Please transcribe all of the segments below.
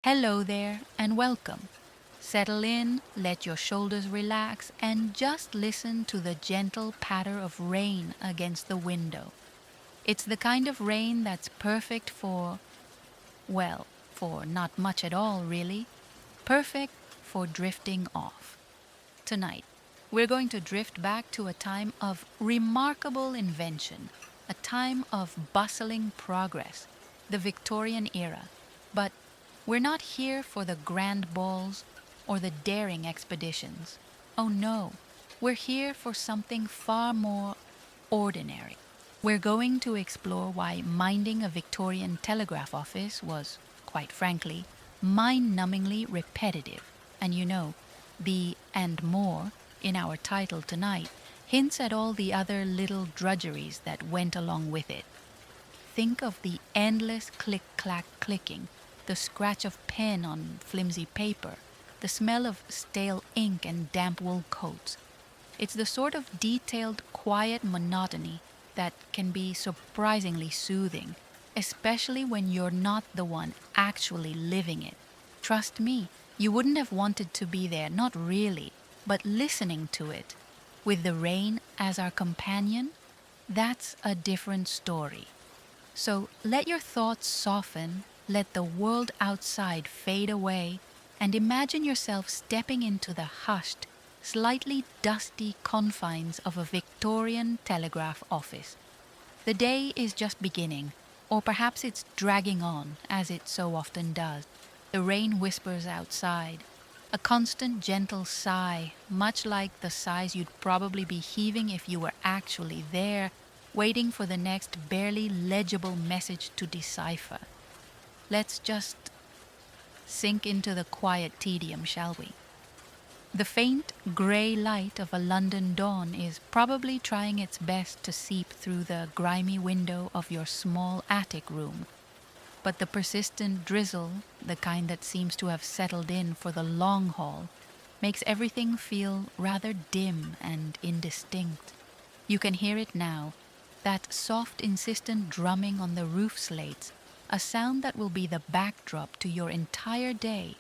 Hello there and welcome. Settle in, let your shoulders relax, and just listen to the gentle patter of rain against the window. It's the kind of rain that's perfect for not much at all, really. Perfect for drifting off. Tonight, we're going to drift back to a time of remarkable invention, a time of bustling progress, the Victorian era. But we're not here for the grand balls or the daring expeditions. Oh no, we're here for something far more ordinary. We're going to explore why minding a Victorian telegraph office was, quite frankly, mind-numbingly repetitive. And the "and more" in our title tonight hints at all the other little drudgeries that went along with it. Think of the endless click-clack clicking, the scratch of pen on flimsy paper, the smell of stale ink and damp wool coats. It's the sort of detailed, quiet monotony that can be surprisingly soothing, especially when you're not the one actually living it. Trust me, you wouldn't have wanted to be there, not really, but listening to it, with the rain as our companion, that's a different story. So let your thoughts soften, let the world outside fade away, and imagine yourself stepping into the hushed, slightly dusty confines of a Victorian telegraph office. The day is just beginning, or perhaps it's dragging on, as it so often does. The rain whispers outside, a constant gentle sigh, much like the sighs you'd probably be heaving if you were actually there, waiting for the next barely legible message to decipher. Let's just sink into the quiet tedium, shall we? The faint grey light of a London dawn is probably trying its best to seep through the grimy window of your small attic room, but the persistent drizzle, the kind that seems to have settled in for the long haul, makes everything feel rather dim and indistinct. You can hear it now, that soft, insistent drumming on the roof slates, a sound that will be the backdrop to your entire day,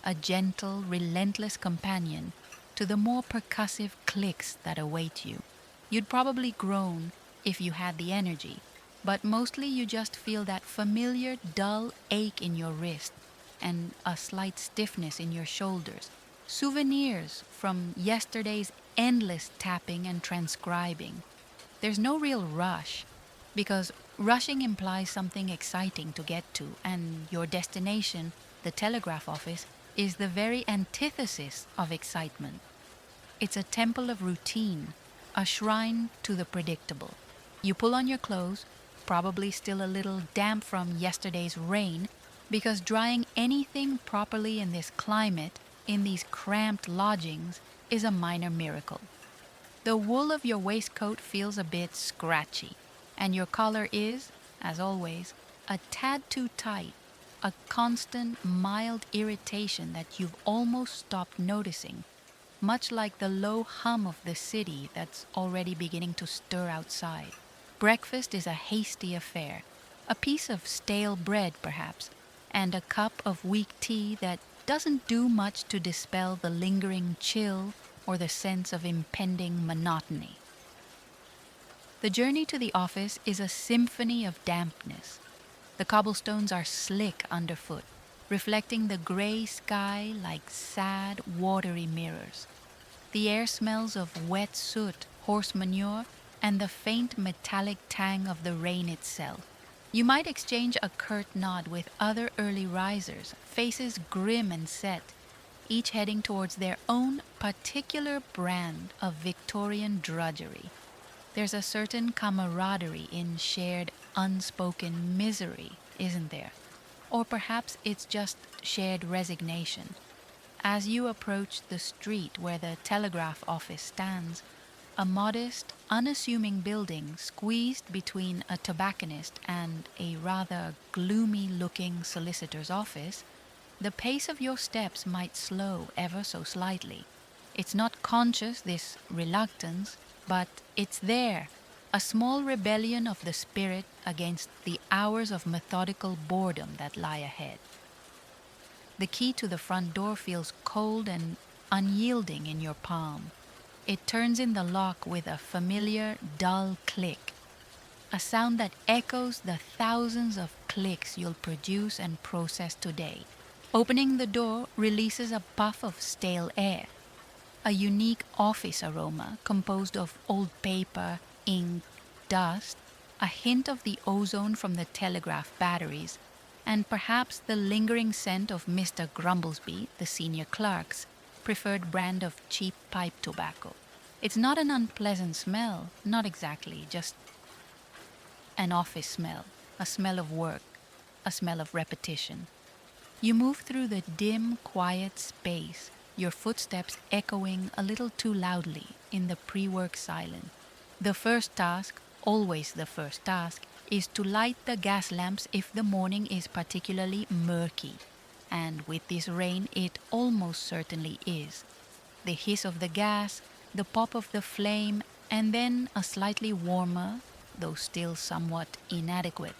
a gentle, relentless companion to the more percussive clicks that await you. You'd probably groan if you had the energy, but mostly you just feel that familiar, dull ache in your wrist and a slight stiffness in your shoulders, souvenirs from yesterday's endless tapping and transcribing. There's no real rush, because rushing implies something exciting to get to, and your destination, the telegraph office, is the very antithesis of excitement. It's a temple of routine, a shrine to the predictable. You pull on your clothes, probably still a little damp from yesterday's rain, because drying anything properly in this climate, in these cramped lodgings, is a minor miracle. The wool of your waistcoat feels a bit scratchy, and your collar is, as always, a tad too tight, a constant, mild irritation that you've almost stopped noticing, much like the low hum of the city that's already beginning to stir outside. Breakfast is a hasty affair, a piece of stale bread perhaps, and a cup of weak tea that doesn't do much to dispel the lingering chill or the sense of impending monotony. The journey to the office is a symphony of dampness. The cobblestones are slick underfoot, reflecting the gray sky like sad, watery mirrors. The air smells of wet soot, horse manure, and the faint metallic tang of the rain itself. You might exchange a curt nod with other early risers, faces grim and set, each heading towards their own particular brand of Victorian drudgery. There's a certain camaraderie in shared, unspoken misery, isn't there? Or perhaps it's just shared resignation. As you approach the street where the telegraph office stands, a modest, unassuming building squeezed between a tobacconist and a rather gloomy-looking solicitor's office, the pace of your steps might slow ever so slightly. It's not conscious, this reluctance, but it's there, a small rebellion of the spirit against the hours of methodical boredom that lie ahead. The key to the front door feels cold and unyielding in your palm. It turns in the lock with a familiar, dull click, a sound that echoes the thousands of clicks you'll produce and process today. Opening the door releases a puff of stale air, a unique office aroma composed of old paper, ink, dust, a hint of the ozone from the telegraph batteries, and perhaps the lingering scent of Mr. Grumblesby, the senior clerk's preferred brand of cheap pipe tobacco. It's not an unpleasant smell, not exactly, just an office smell, a smell of work, a smell of repetition. You move through the dim, quiet space, your footsteps echoing a little too loudly in the pre-work silence. The first task, always the first task, is to light the gas lamps if the morning is particularly murky. And with this rain, it almost certainly is. The hiss of the gas, the pop of the flame, and then a slightly warmer, though still somewhat inadequate,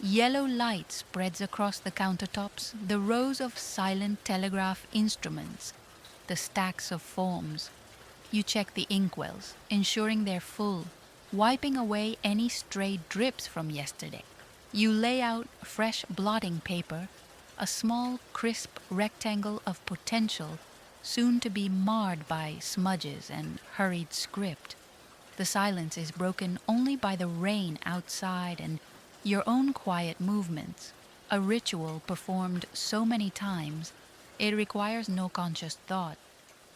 yellow light spreads across the countertops, the rows of silent telegraph instruments, the stacks of forms. You check the inkwells, ensuring they're full, wiping away any stray drips from yesterday. You lay out fresh blotting paper, a small, crisp rectangle of potential, soon to be marred by smudges and hurried script. The silence is broken only by the rain outside and your own quiet movements, a ritual performed so many times, it requires no conscious thought.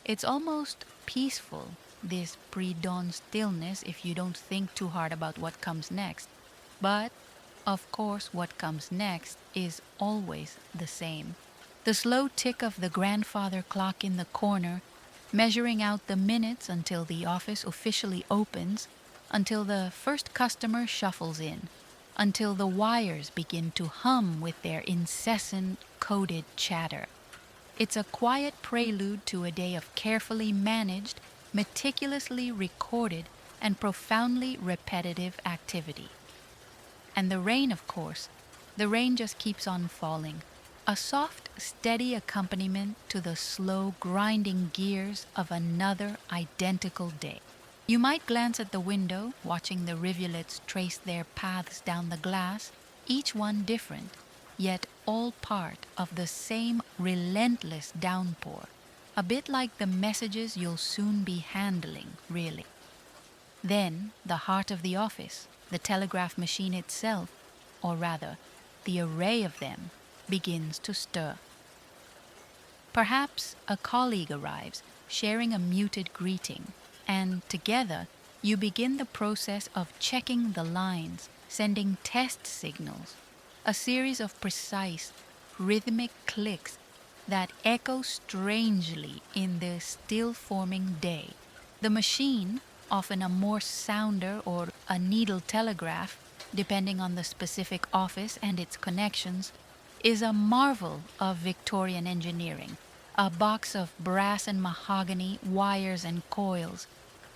It's almost peaceful, this pre-dawn stillness, if you don't think too hard about what comes next. But, of course, what comes next is always the same. The slow tick of the grandfather clock in the corner, measuring out the minutes until the office officially opens, until the first customer shuffles in, until the wires begin to hum with their incessant coded chatter. It's a quiet prelude to a day of carefully managed, meticulously recorded, and profoundly repetitive activity. And the rain, of course, the rain just keeps on falling, a soft, steady accompaniment to the slow, grinding gears of another identical day. You might glance at the window, watching the rivulets trace their paths down the glass, each one different, yet all part of the same relentless downpour, a bit like the messages you'll soon be handling, really. Then, the heart of the office, the telegraph machine itself, or rather, the array of them, begins to stir. Perhaps a colleague arrives, sharing a muted greeting, and together you begin the process of checking the lines, sending test signals, a series of precise, rhythmic clicks that echo strangely in the still-forming day. The machine, often a Morse sounder or a needle telegraph, depending on the specific office and its connections, is a marvel of Victorian engineering, a box of brass and mahogany, wires and coils,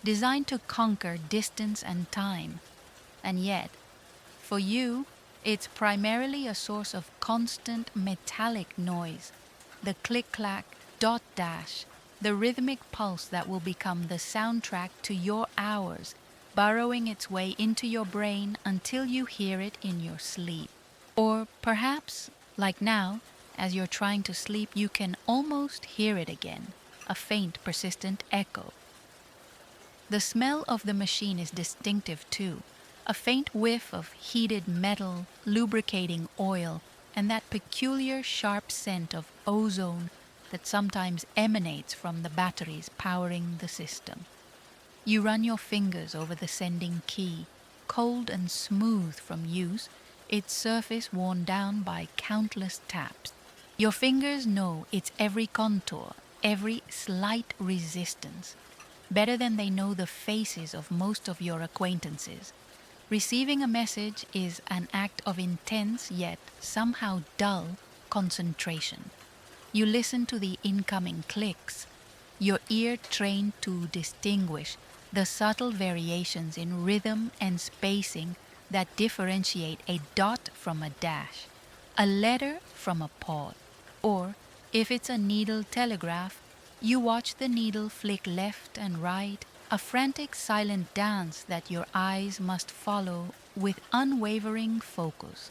designed to conquer distance and time. And yet, for you, it's primarily a source of constant metallic noise, the click-clack, dot-dash, the rhythmic pulse that will become the soundtrack to your hours, burrowing its way into your brain until you hear it in your sleep. Or perhaps, like now, as you're trying to sleep, you can almost hear it again, a faint, persistent echo. The smell of the machine is distinctive too, a faint whiff of heated metal, lubricating oil, and that peculiar sharp scent of ozone that sometimes emanates from the batteries powering the system. You run your fingers over the sending key, cold and smooth from use, its surface worn down by countless taps. Your fingers know its every contour, every slight resistance, better than they know the faces of most of your acquaintances. Receiving a message is an act of intense yet somehow dull concentration. You listen to the incoming clicks, your ear trained to distinguish the subtle variations in rhythm and spacing that differentiate a dot from a dash, a letter from a pause, or If it's a needle telegraph, you watch the needle flick left and right, a frantic silent dance that your eyes must follow with unwavering focus.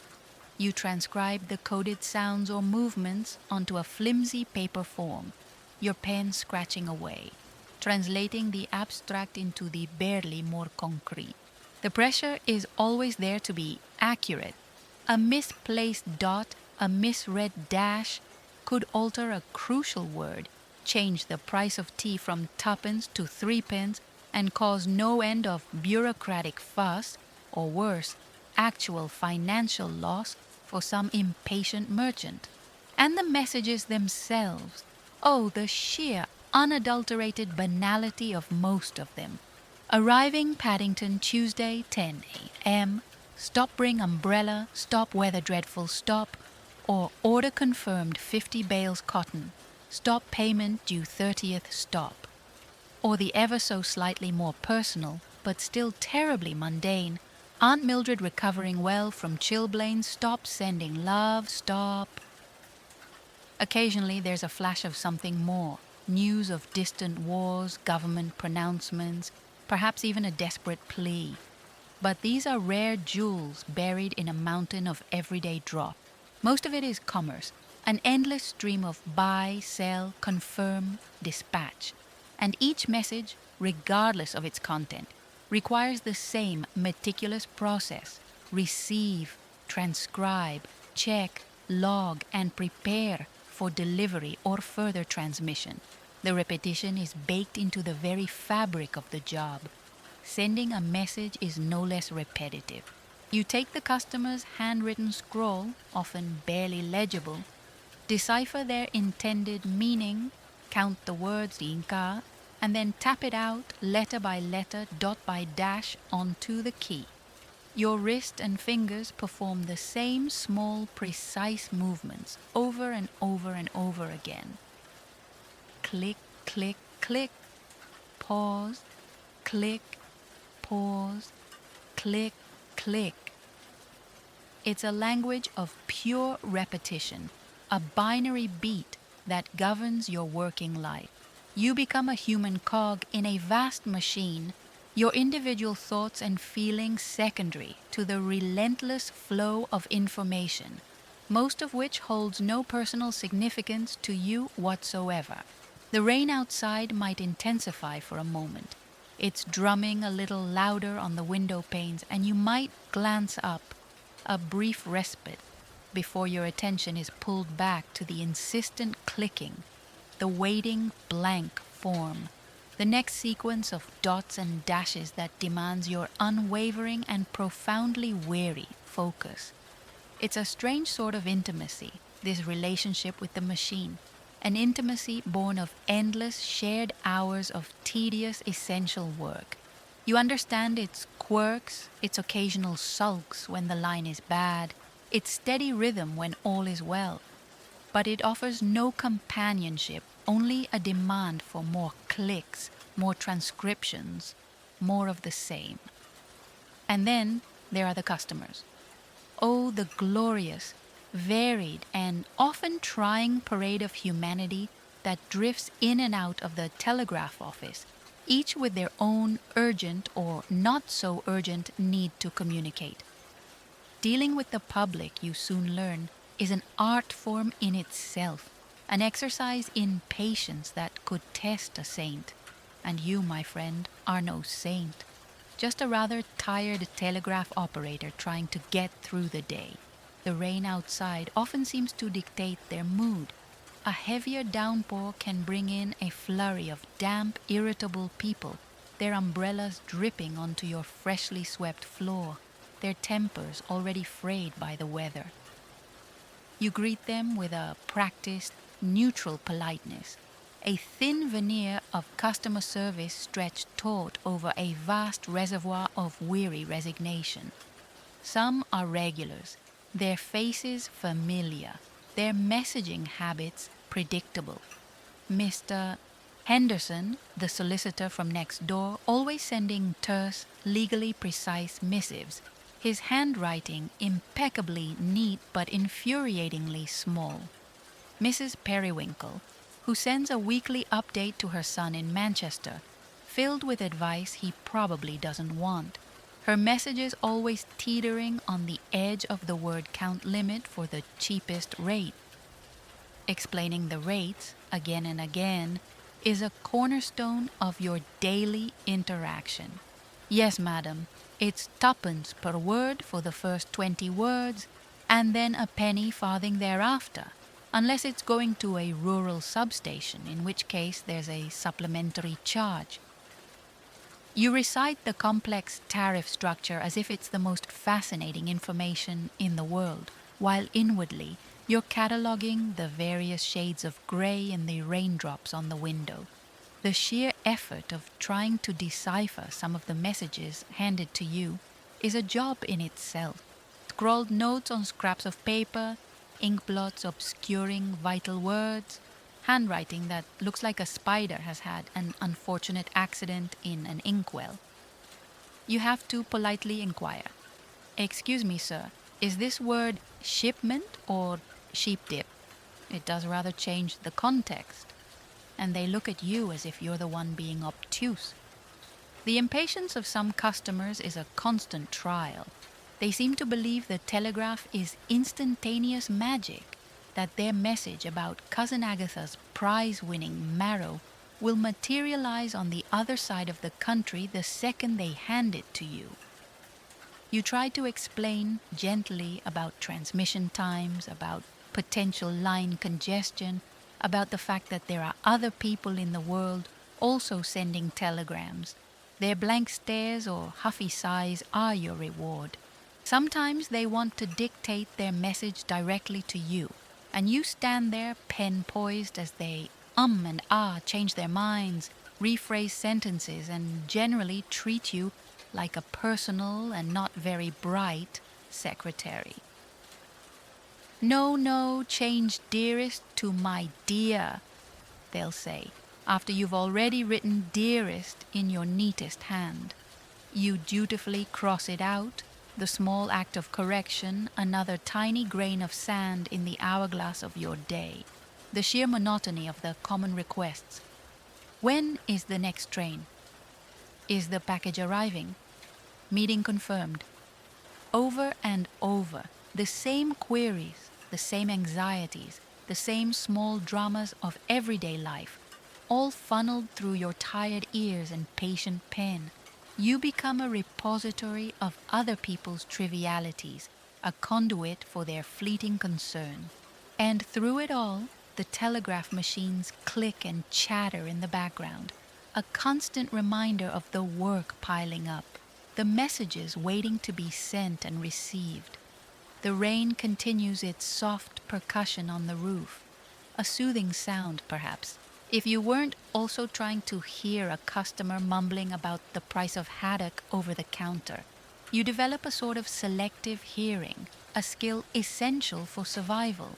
You transcribe the coded sounds or movements onto a flimsy paper form, your pen scratching away, translating the abstract into the barely more concrete. The pressure is always there to be accurate. A misplaced dot, a misread dash could alter a crucial word, change the price of tea from tuppence to threepence, and cause no end of bureaucratic fuss, or worse, actual financial loss for some impatient merchant. And the messages themselves. Oh, the sheer, unadulterated banality of most of them. Arriving Paddington Tuesday, 10 a.m. Stop bring umbrella, stop weather dreadful, stop. Or order confirmed 50 bales cotton. Stop payment due 30th, stop. Or the ever so slightly more personal, but still terribly mundane, Aunt Mildred recovering well from chilblains, stop sending love, stop. Occasionally there's a flash of something more, news of distant wars, government pronouncements, perhaps even a desperate plea. But these are rare jewels buried in a mountain of everyday drop. Most of it is commerce, an endless stream of buy, sell, confirm, dispatch. And each message, regardless of its content, requires the same meticulous process: receive, transcribe, check, log, and prepare for delivery or further transmission. The repetition is baked into the very fabric of the job. Sending a message is no less repetitive. You take the customer's handwritten scroll, often barely legible, decipher their intended meaning, count the words inka, and then tap it out letter by letter, dot by dash onto the key. Your wrist and fingers perform the same small, precise movements over and over and over again. Click, click, click. Pause, click, pause, click, click. It's a language of pure repetition, a binary beat that governs your working life. You become a human cog in a vast machine, your individual thoughts and feelings secondary to the relentless flow of information, most of which holds no personal significance to you whatsoever. The rain outside might intensify for a moment, its drumming a little louder on the window panes, and you might glance up, a brief respite, before your attention is pulled back to the insistent clicking, the waiting blank form, the next sequence of dots and dashes that demands your unwavering and profoundly weary focus. It's a strange sort of intimacy, this relationship with the machine, an intimacy born of endless shared hours of tedious essential work. You understand its quirks, its occasional sulks when the line is bad, its steady rhythm when all is well. But it offers no companionship, only a demand for more clicks, more transcriptions, more of the same. And then there are the customers. Oh, the glorious, varied, and often trying parade of humanity that drifts in and out of the telegraph office, each with their own urgent or not so urgent need to communicate. Dealing with the public, you soon learn, is an art form in itself, an exercise in patience that could test a saint. And you, my friend, are no saint, just a rather tired telegraph operator trying to get through the day. The rain outside often seems to dictate their mood. A heavier downpour can bring in a flurry of damp, irritable people, their umbrellas dripping onto your freshly swept floor, their tempers already frayed by the weather. You greet them with a practiced, neutral politeness, a thin veneer of customer service stretched taut over a vast reservoir of weary resignation. Some are regulars, their faces familiar, their messaging habits predictable. Mr. Henderson, the solicitor from next door, always sending terse, legally precise missives, his handwriting impeccably neat but infuriatingly small. Mrs. Periwinkle, who sends a weekly update to her son in Manchester, filled with advice he probably doesn't want. Her messages always teetering on the edge of the word count limit for the cheapest rate. Explaining the rates again and again is a cornerstone of your daily interaction. Yes, madam, it's tuppence per word for the first 20 words, and then a penny farthing thereafter, unless it's going to a rural substation, in which case there's a supplementary charge. You recite the complex tariff structure as if it's the most fascinating information in the world, while inwardly you're cataloging the various shades of gray in the raindrops on the window. The sheer effort of trying to decipher some of the messages handed to you is a job in itself. Scrawled notes on scraps of paper, ink blots obscuring vital words, handwriting that looks like a spider has had an unfortunate accident in an inkwell. You have to politely inquire, "Excuse me, sir, is this word shipment or sheep dip?" It does rather change the context. And they look at you as if you're the one being obtuse. The impatience of some customers is a constant trial. They seem to believe the telegraph is instantaneous magic, that their message about Cousin Agatha's prize-winning marrow will materialize on the other side of the country the second they hand it to you. You try to explain gently about transmission times, about potential line congestion, about the fact that there are other people in the world also sending telegrams. Their blank stares or huffy sighs are your reward. Sometimes they want to dictate their message directly to you, and you stand there pen poised as they and change their minds, rephrase sentences, and generally treat you like a personal and not very bright secretary. No, change dearest to my dear, they'll say, after you've already written dearest in your neatest hand. You dutifully cross it out, the small act of correction, another tiny grain of sand in the hourglass of your day. The sheer monotony of the common requests. When is the next train? Is the package arriving? Meeting confirmed. Over and over, the same queries, the same anxieties, the same small dramas of everyday life, all funneled through your tired ears and patient pen. You become a repository of other people's trivialities, a conduit for their fleeting concern. And through it all, the telegraph machines click and chatter in the background, a constant reminder of the work piling up, the messages waiting to be sent and received. The rain continues its soft percussion on the roof, a soothing sound perhaps, if you weren't also trying to hear a customer mumbling about the price of haddock over the counter. You develop a sort of selective hearing, a skill essential for survival,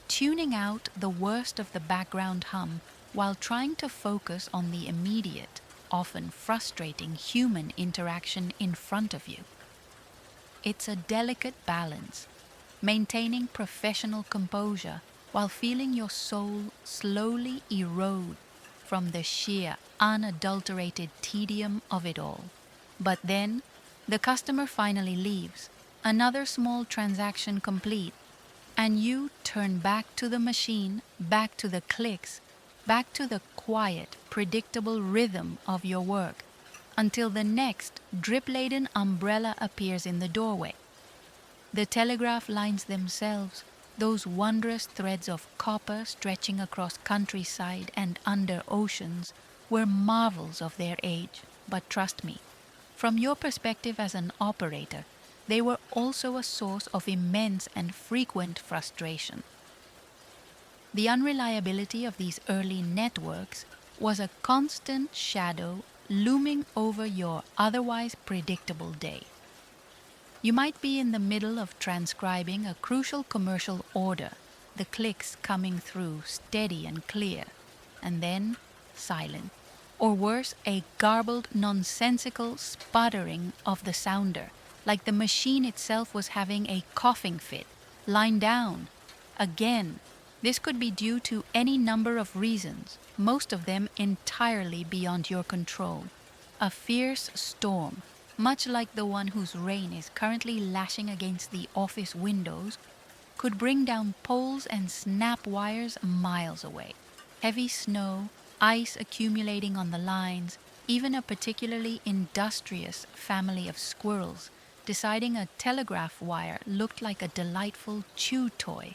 tuning out the worst of the background hum while trying to focus on the immediate, often frustrating human interaction in front of you. It's a delicate balance, maintaining professional composure while feeling your soul slowly erode from the sheer, unadulterated tedium of it all. But then, the customer finally leaves, another small transaction complete, and you turn back to the machine, back to the clicks, back to the quiet, predictable rhythm of your work, until the next drip-laden umbrella appears in the doorway. The telegraph lines themselves, those wondrous threads of copper stretching across countryside and under oceans, were marvels of their age. But trust me, from your perspective as an operator, they were also a source of immense and frequent frustration. The unreliability of these early networks was a constant shadow looming over your otherwise predictable day. You might be in the middle of transcribing a crucial commercial order, the clicks coming through steady and clear, and then silent. Or worse, a garbled, nonsensical sputtering of the sounder, like the machine itself was having a coughing fit. Line down. Again. This could be due to any number of reasons, most of them entirely beyond your control. A fierce storm, much like the one whose rain is currently lashing against the office windows, could bring down poles and snap wires miles away. Heavy snow, ice accumulating on the lines, even a particularly industrious family of squirrels deciding a telegraph wire looked like a delightful chew toy,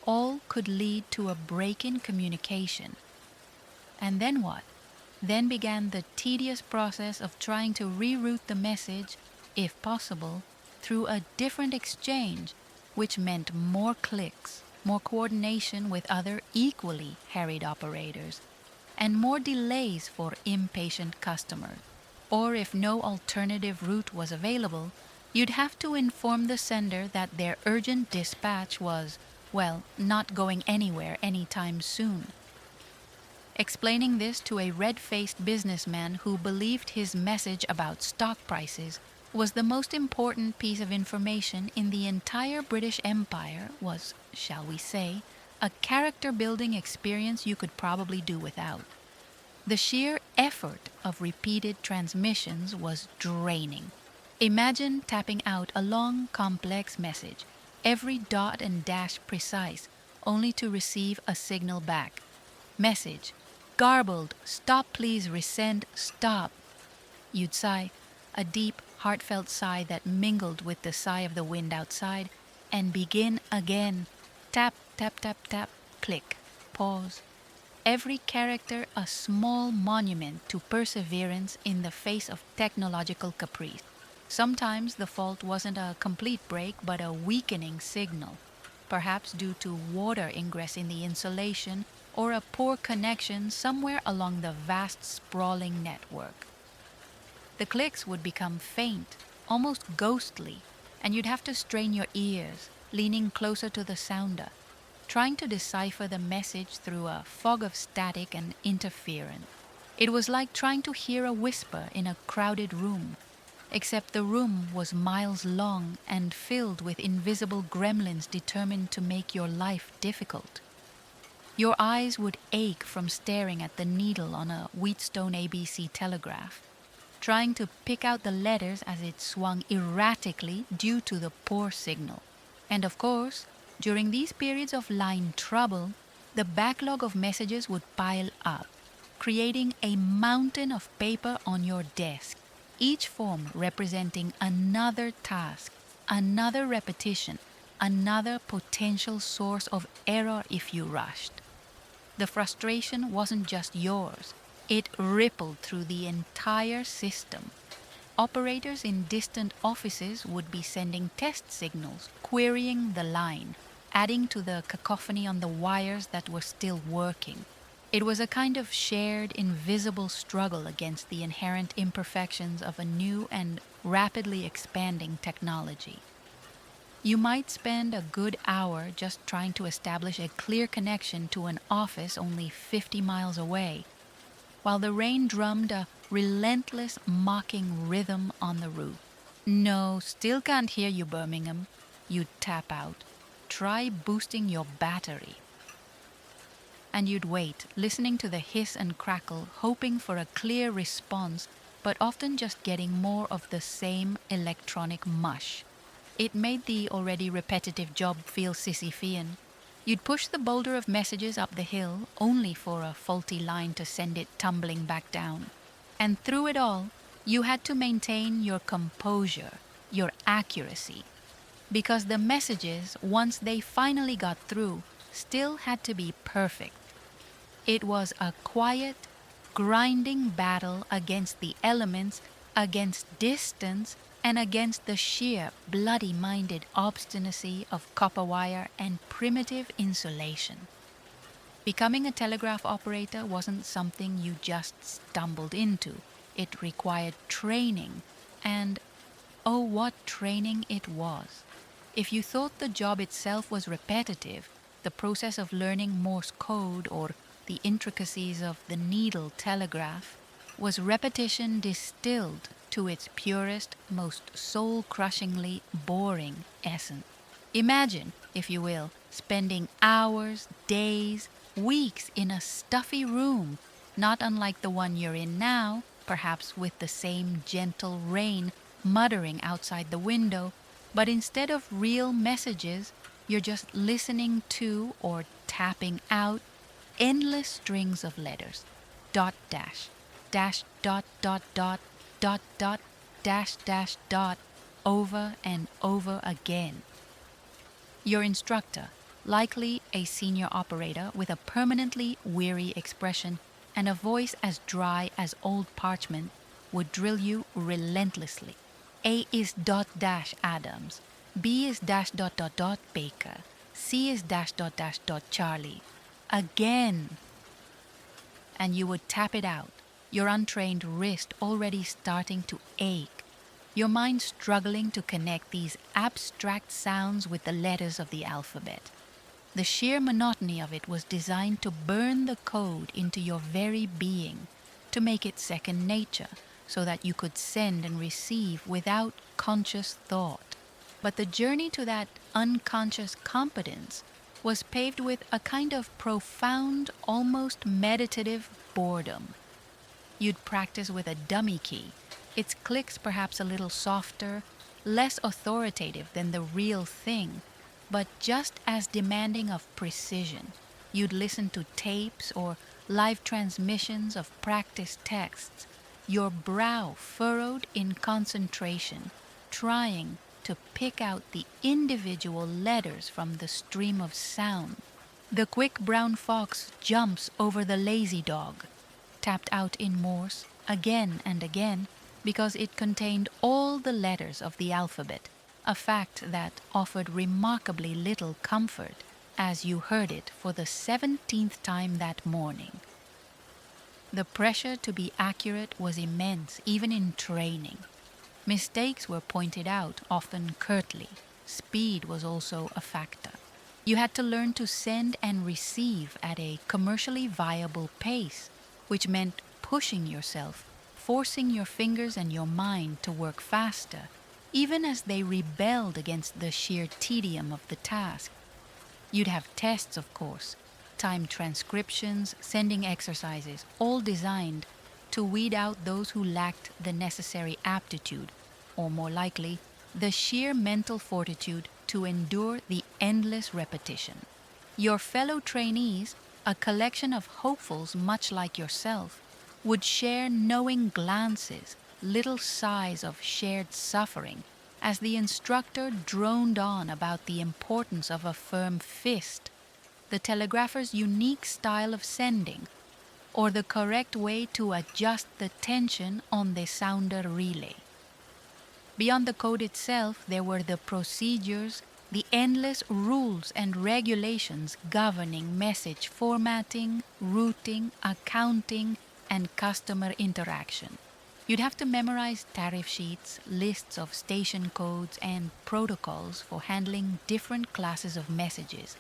all could lead to a break in communication. And then what? Then began the tedious process of trying to reroute the message, if possible, through a different exchange, which meant more clicks, more coordination with other equally harried operators, and more delays for impatient customers. Or if no alternative route was available, you'd have to inform the sender that their urgent dispatch was, well, not going anywhere anytime soon. Explaining this to a red-faced businessman who believed his message about stock prices was the most important piece of information in the entire British Empire was, shall we say, a character-building experience you could probably do without. The sheer effort of repeated transmissions was draining. Imagine tapping out a long, complex message, every dot and dash precise, only to receive a signal back. Message: garbled, stop please, resend, stop. You'd sigh, a deep, heartfelt sigh that mingled with the sigh of the wind outside, and begin again. Tap, tap, tap, tap, click, pause. Every character a small monument to perseverance in the face of technological caprice. Sometimes the fault wasn't a complete break but a weakening signal, perhaps due to water ingress in the insulation or a poor connection somewhere along the vast sprawling network. The clicks would become faint, almost ghostly, and you'd have to strain your ears, leaning closer to the sounder, trying to decipher the message through a fog of static and interference. It was like trying to hear a whisper in a crowded room, except the room was miles long and filled with invisible gremlins determined to make your life difficult. Your eyes would ache from staring at the needle on a Wheatstone ABC telegraph, trying to pick out the letters as it swung erratically due to the poor signal. And of course, during these periods of line trouble, the backlog of messages would pile up, creating a mountain of paper on your desk, each form representing another task, another repetition, another potential source of error if you rushed. The frustration wasn't just yours, it rippled through the entire system. Operators in distant offices would be sending test signals, querying the line, adding to the cacophony on the wires that were still working. It was a kind of shared, invisible struggle against the inherent imperfections of a new and rapidly expanding technology. You might spend a good hour just trying to establish a clear connection to an office only 50 miles away, while the rain drummed a relentless, mocking rhythm on the roof. "No, still can't hear you, Birmingham," you'd tap out. "Try boosting your battery." And you'd wait, listening to the hiss and crackle, hoping for a clear response, but often just getting more of the same electronic mush. It made the already repetitive job feel Sisyphean. You'd push the boulder of messages up the hill, only for a faulty line to send it tumbling back down. And through it all, you had to maintain your composure, your accuracy, because the messages, once they finally got through, still had to be perfect. It was a quiet, grinding battle against the elements, against distance, and against the sheer, bloody-minded obstinacy of copper wire and primitive insulation. Becoming a telegraph operator wasn't something you just stumbled into. It required training, and oh, what training it was. If you thought the job itself was repetitive, the process of learning Morse code or the intricacies of the needle telegraph was repetition distilled to its purest, most soul-crushingly boring essence. Imagine, if you will, spending hours, days, weeks in a stuffy room, not unlike the one you're in now, perhaps with the same gentle rain muttering outside the window, but instead of real messages, you're just listening to or tapping out endless strings of letters. Dot dash, dash dot dot dot, dot dot, dash dash dot, over and over again. Your instructor, likely a senior operator with a permanently weary expression and a voice as dry as old parchment, would drill you relentlessly. A is dot dash Adams, B is dash dot dot dot Baker, C is dash dot dash dot Charlie. Again. And you would tap it out, your untrained wrist already starting to ache, your mind struggling to connect these abstract sounds with the letters of the alphabet. The sheer monotony of it was designed to burn the code into your very being, to make it second nature, so that you could send and receive without conscious thought. But the journey to that unconscious competence was paved with a kind of profound, almost meditative boredom. You'd practice with a dummy key, its clicks perhaps a little softer, less authoritative than the real thing, but just as demanding of precision. You'd listen to tapes or live transmissions of practice texts, your brow furrowed in concentration, trying to pick out the individual letters from the stream of sound. The quick brown fox jumps over the lazy dog, tapped out in Morse again and again, because it contained all the letters of the alphabet, a fact that offered remarkably little comfort as you heard it for the 17th time that morning. The pressure to be accurate was immense, even in training. Mistakes were pointed out, often curtly. Speed was also a factor. You had to learn to send and receive at a commercially viable pace, which meant pushing yourself, forcing your fingers and your mind to work faster, even as they rebelled against the sheer tedium of the task. You'd have tests, of course, timed transcriptions, sending exercises, all designed to weed out those who lacked the necessary aptitude, or more likely, the sheer mental fortitude to endure the endless repetition. Your fellow trainees, a collection of hopefuls much like yourself, would share knowing glances, little sighs of shared suffering, as the instructor droned on about the importance of a firm fist, the telegrapher's unique style of sending, or the correct way to adjust the tension on the sounder relay. Beyond the code itself, there were the procedures, the endless rules and regulations governing message formatting, routing, accounting, and customer interaction. You'd have to memorize tariff sheets, lists of station codes, and protocols for handling different classes of messages: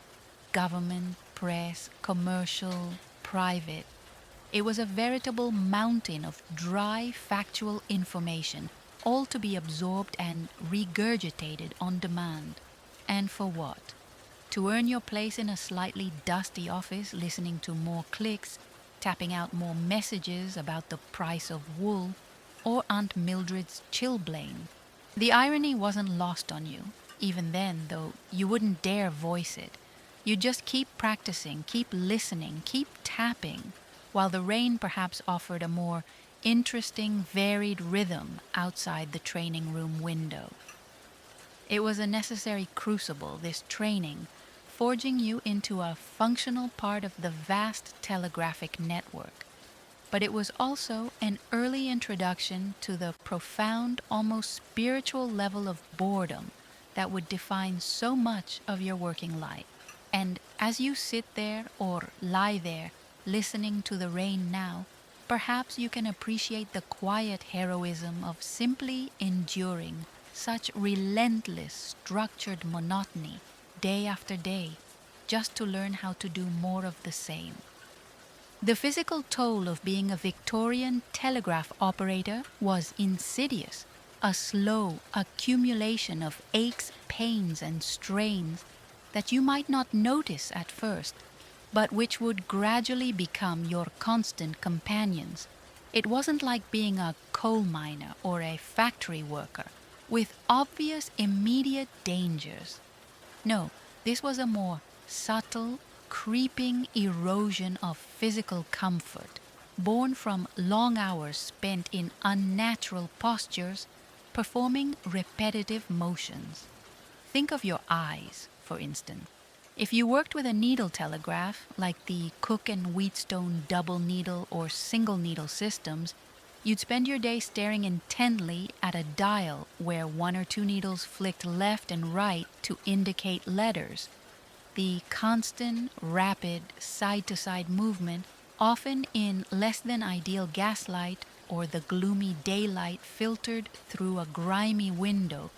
government, press, commercial, private. It was a veritable mountain of dry, factual information, all to be absorbed and regurgitated on demand. And for what? To earn your place in a slightly dusty office, listening to more clicks, tapping out more messages about the price of wool, or Aunt Mildred's chilblain. The irony wasn't lost on you, even then, though you wouldn't dare voice it. You'd just keep practicing, keep listening, keep tapping, while the rain perhaps offered a more interesting, varied rhythm outside the training room window. It was a necessary crucible, this training, forging you into a functional part of the vast telegraphic network. But it was also an early introduction to the profound, almost spiritual level of boredom that would define so much of your working life. And as you sit there or lie there, listening to the rain now, perhaps you can appreciate the quiet heroism of simply enduring such relentless, structured monotony day after day, just to learn how to do more of the same. The physical toll of being a Victorian telegraph operator was insidious, a slow accumulation of aches, pains, and strains, that you might not notice at first, but which would gradually become your constant companions. It wasn't like being a coal miner or a factory worker with obvious immediate dangers. No, this was a more subtle, creeping erosion of physical comfort, born from long hours spent in unnatural postures, performing repetitive motions. Think of your eyes, for instance. If you worked with a needle telegraph, like the Cook and Wheatstone double needle or single needle systems, you'd spend your day staring intently at a dial where one or two needles flicked left and right to indicate letters. The constant, rapid, side-to-side movement, often in less than ideal gaslight or the gloomy daylight filtered through a grimy window,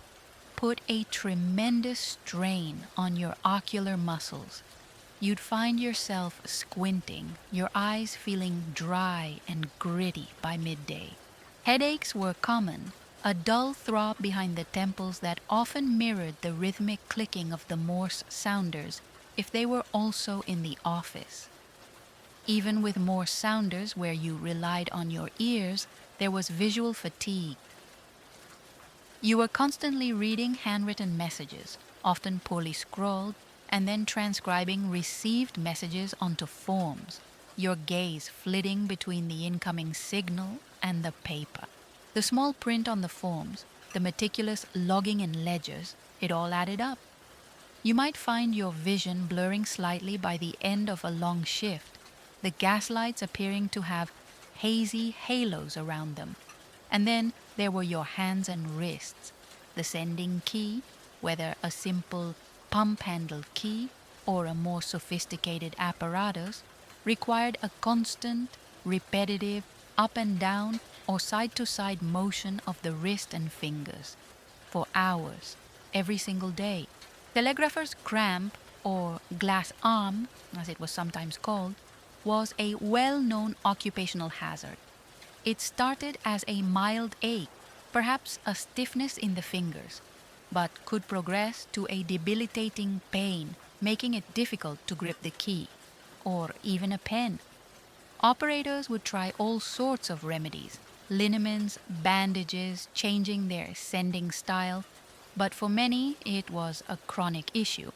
put a tremendous strain on your ocular muscles. You'd find yourself squinting, your eyes feeling dry and gritty by midday. Headaches were common, a dull throb behind the temples that often mirrored the rhythmic clicking of the Morse sounders if they were also in the office. Even with Morse sounders where you relied on your ears, there was visual fatigue. You were constantly reading handwritten messages, often poorly scrawled, and then transcribing received messages onto forms, your gaze flitting between the incoming signal and the paper. The small print on the forms, the meticulous logging in ledgers, it all added up. You might find your vision blurring slightly by the end of a long shift, the gaslights appearing to have hazy halos around them. And then there were your hands and wrists. The sending key, whether a simple pump-handled key or a more sophisticated apparatus, required a constant, repetitive, up and down or side-to-side motion of the wrist and fingers, for hours, every single day. Telegrapher's cramp, or glass arm, as it was sometimes called, was a well-known occupational hazard. It started as a mild ache, perhaps a stiffness in the fingers, but could progress to a debilitating pain, making it difficult to grip the key, or even a pen. Operators would try all sorts of remedies, liniments, bandages, changing their sending style, but for many it was a chronic issue.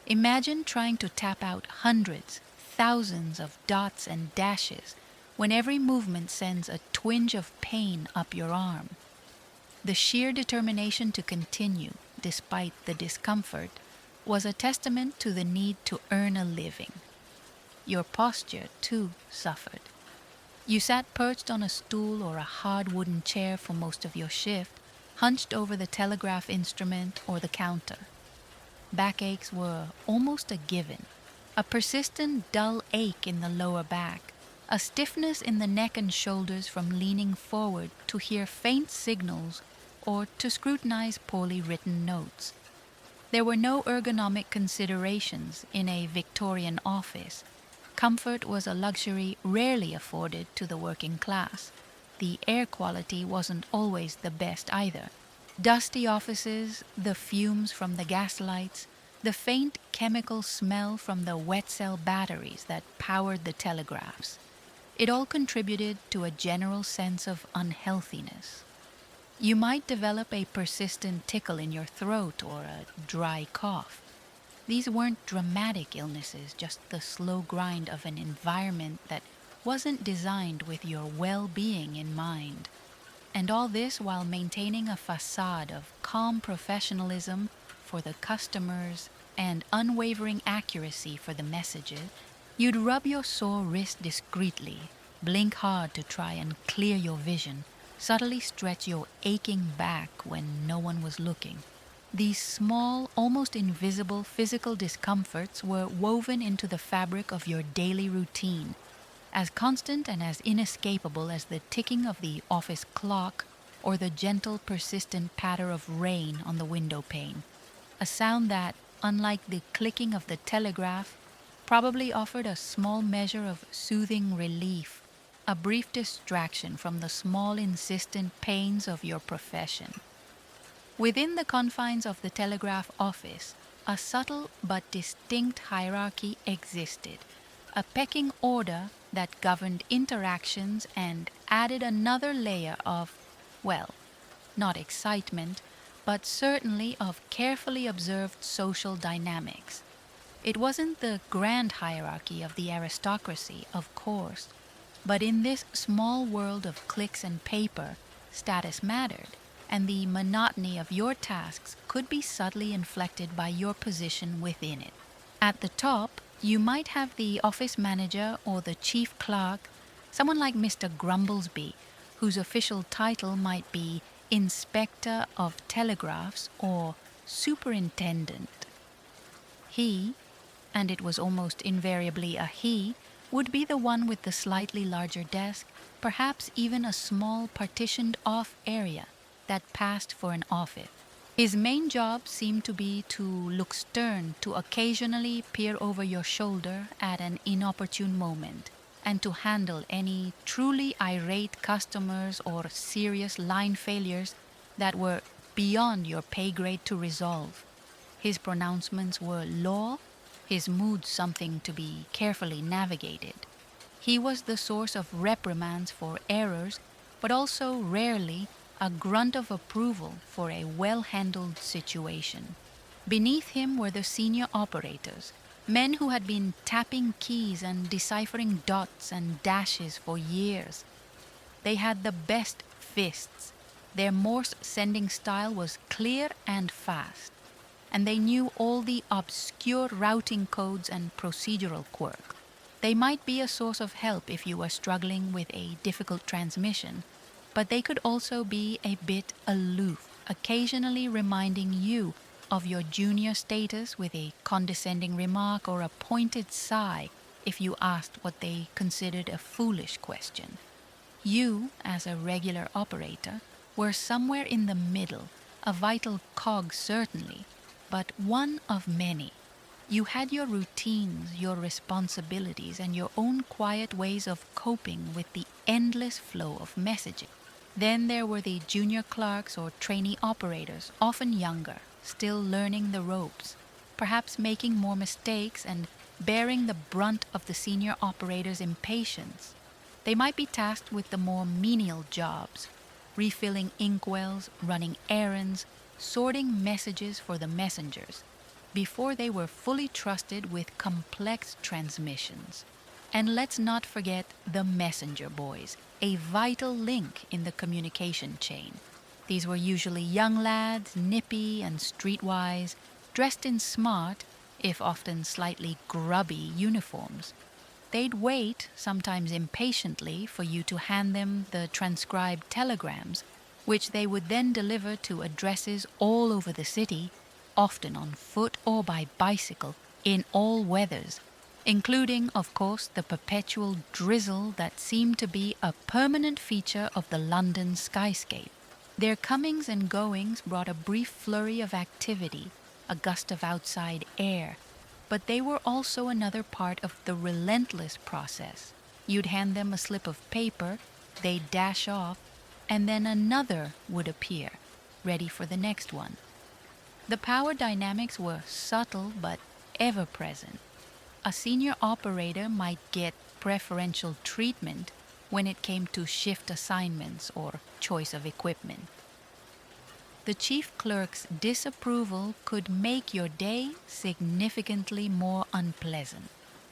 Imagine trying to tap out hundreds, thousands of dots and dashes when every movement sends a twinge of pain up your arm. The sheer determination to continue, despite the discomfort, was a testament to the need to earn a living. Your posture, too, suffered. You sat perched on a stool or a hard wooden chair for most of your shift, hunched over the telegraph instrument or the counter. Backaches were almost a given, a persistent dull ache in the lower back, a stiffness in the neck and shoulders from leaning forward to hear faint signals or to scrutinize poorly written notes. There were no ergonomic considerations in a Victorian office. Comfort was a luxury rarely afforded to the working class. The air quality wasn't always the best either. Dusty offices, the fumes from the gas lights, the faint chemical smell from the wet cell batteries that powered the telegraphs. It all contributed to a general sense of unhealthiness. You might develop a persistent tickle in your throat or a dry cough. These weren't dramatic illnesses, just the slow grind of an environment that wasn't designed with your well-being in mind. And all this while maintaining a facade of calm professionalism for the customers and unwavering accuracy for the messages. You'd rub your sore wrist discreetly, blink hard to try and clear your vision, subtly stretch your aching back when no one was looking. These small, almost invisible physical discomforts were woven into the fabric of your daily routine, as constant and as inescapable as the ticking of the office clock or the gentle, persistent patter of rain on the window pane, a sound that, unlike the clicking of the telegraph, probably offered a small measure of soothing relief, a brief distraction from the small, insistent pains of your profession. Within the confines of the telegraph office, a subtle but distinct hierarchy existed, a pecking order that governed interactions and added another layer of, well, not excitement, but certainly of carefully observed social dynamics. It wasn't the grand hierarchy of the aristocracy, of course, but in this small world of clicks and paper, status mattered, and the monotony of your tasks could be subtly inflected by your position within it. At the top, you might have the office manager or the chief clerk, someone like Mr. Grumblesby, whose official title might be Inspector of Telegraphs or Superintendent. He, and it was almost invariably a he, would be the one with the slightly larger desk, perhaps even a small partitioned-off area that passed for an office. His main job seemed to be to look stern, to occasionally peer over your shoulder at an inopportune moment, and to handle any truly irate customers or serious line failures that were beyond your pay grade to resolve. His pronouncements were law, his moods something to be carefully navigated. He was the source of reprimands for errors, but also rarely a grunt of approval for a well-handled situation. Beneath him were the senior operators, men who had been tapping keys and deciphering dots and dashes for years. They had the best fists. Their Morse sending style was clear and fast, and they knew all the obscure routing codes and procedural quirks. They might be a source of help if you were struggling with a difficult transmission, but they could also be a bit aloof, occasionally reminding you of your junior status with a condescending remark or a pointed sigh if you asked what they considered a foolish question. You, as a regular operator, were somewhere in the middle, a vital cog certainly, but one of many. You had your routines, your responsibilities, and your own quiet ways of coping with the endless flow of messaging. Then there were the junior clerks or trainee operators, often younger, still learning the ropes, perhaps making more mistakes and bearing the brunt of the senior operator's impatience. They might be tasked with the more menial jobs, refilling inkwells, running errands, sorting messages for the messengers, before they were fully trusted with complex transmissions. And let's not forget the messenger boys, a vital link in the communication chain. These were usually young lads, nippy and streetwise, dressed in smart, if often slightly grubby, uniforms. They'd wait, sometimes impatiently, for you to hand them the transcribed telegrams, which they would then deliver to addresses all over the city, often on foot or by bicycle, in all weathers, including, of course, the perpetual drizzle that seemed to be a permanent feature of the London skyscape. Their comings and goings brought a brief flurry of activity, a gust of outside air, but they were also another part of the relentless process. You'd hand them a slip of paper, they'd dash off, and then another would appear, ready for the next one. The power dynamics were subtle but ever-present. A senior operator might get preferential treatment when it came to shift assignments or choice of equipment. The chief clerk's disapproval could make your day significantly more unpleasant.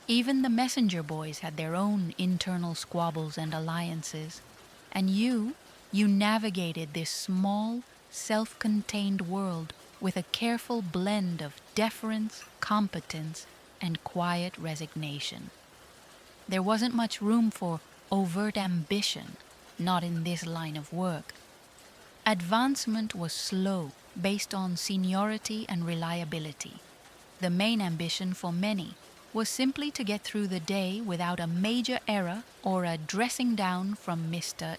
Even the messenger boys had their own internal squabbles and alliances, and you navigated this small, self-contained world with a careful blend of deference, competence, and quiet resignation. There wasn't much room for overt ambition, not in this line of work. Advancement was slow, based on seniority and reliability. The main ambition for many was simply to get through the day without a major error or a dressing down from Mr.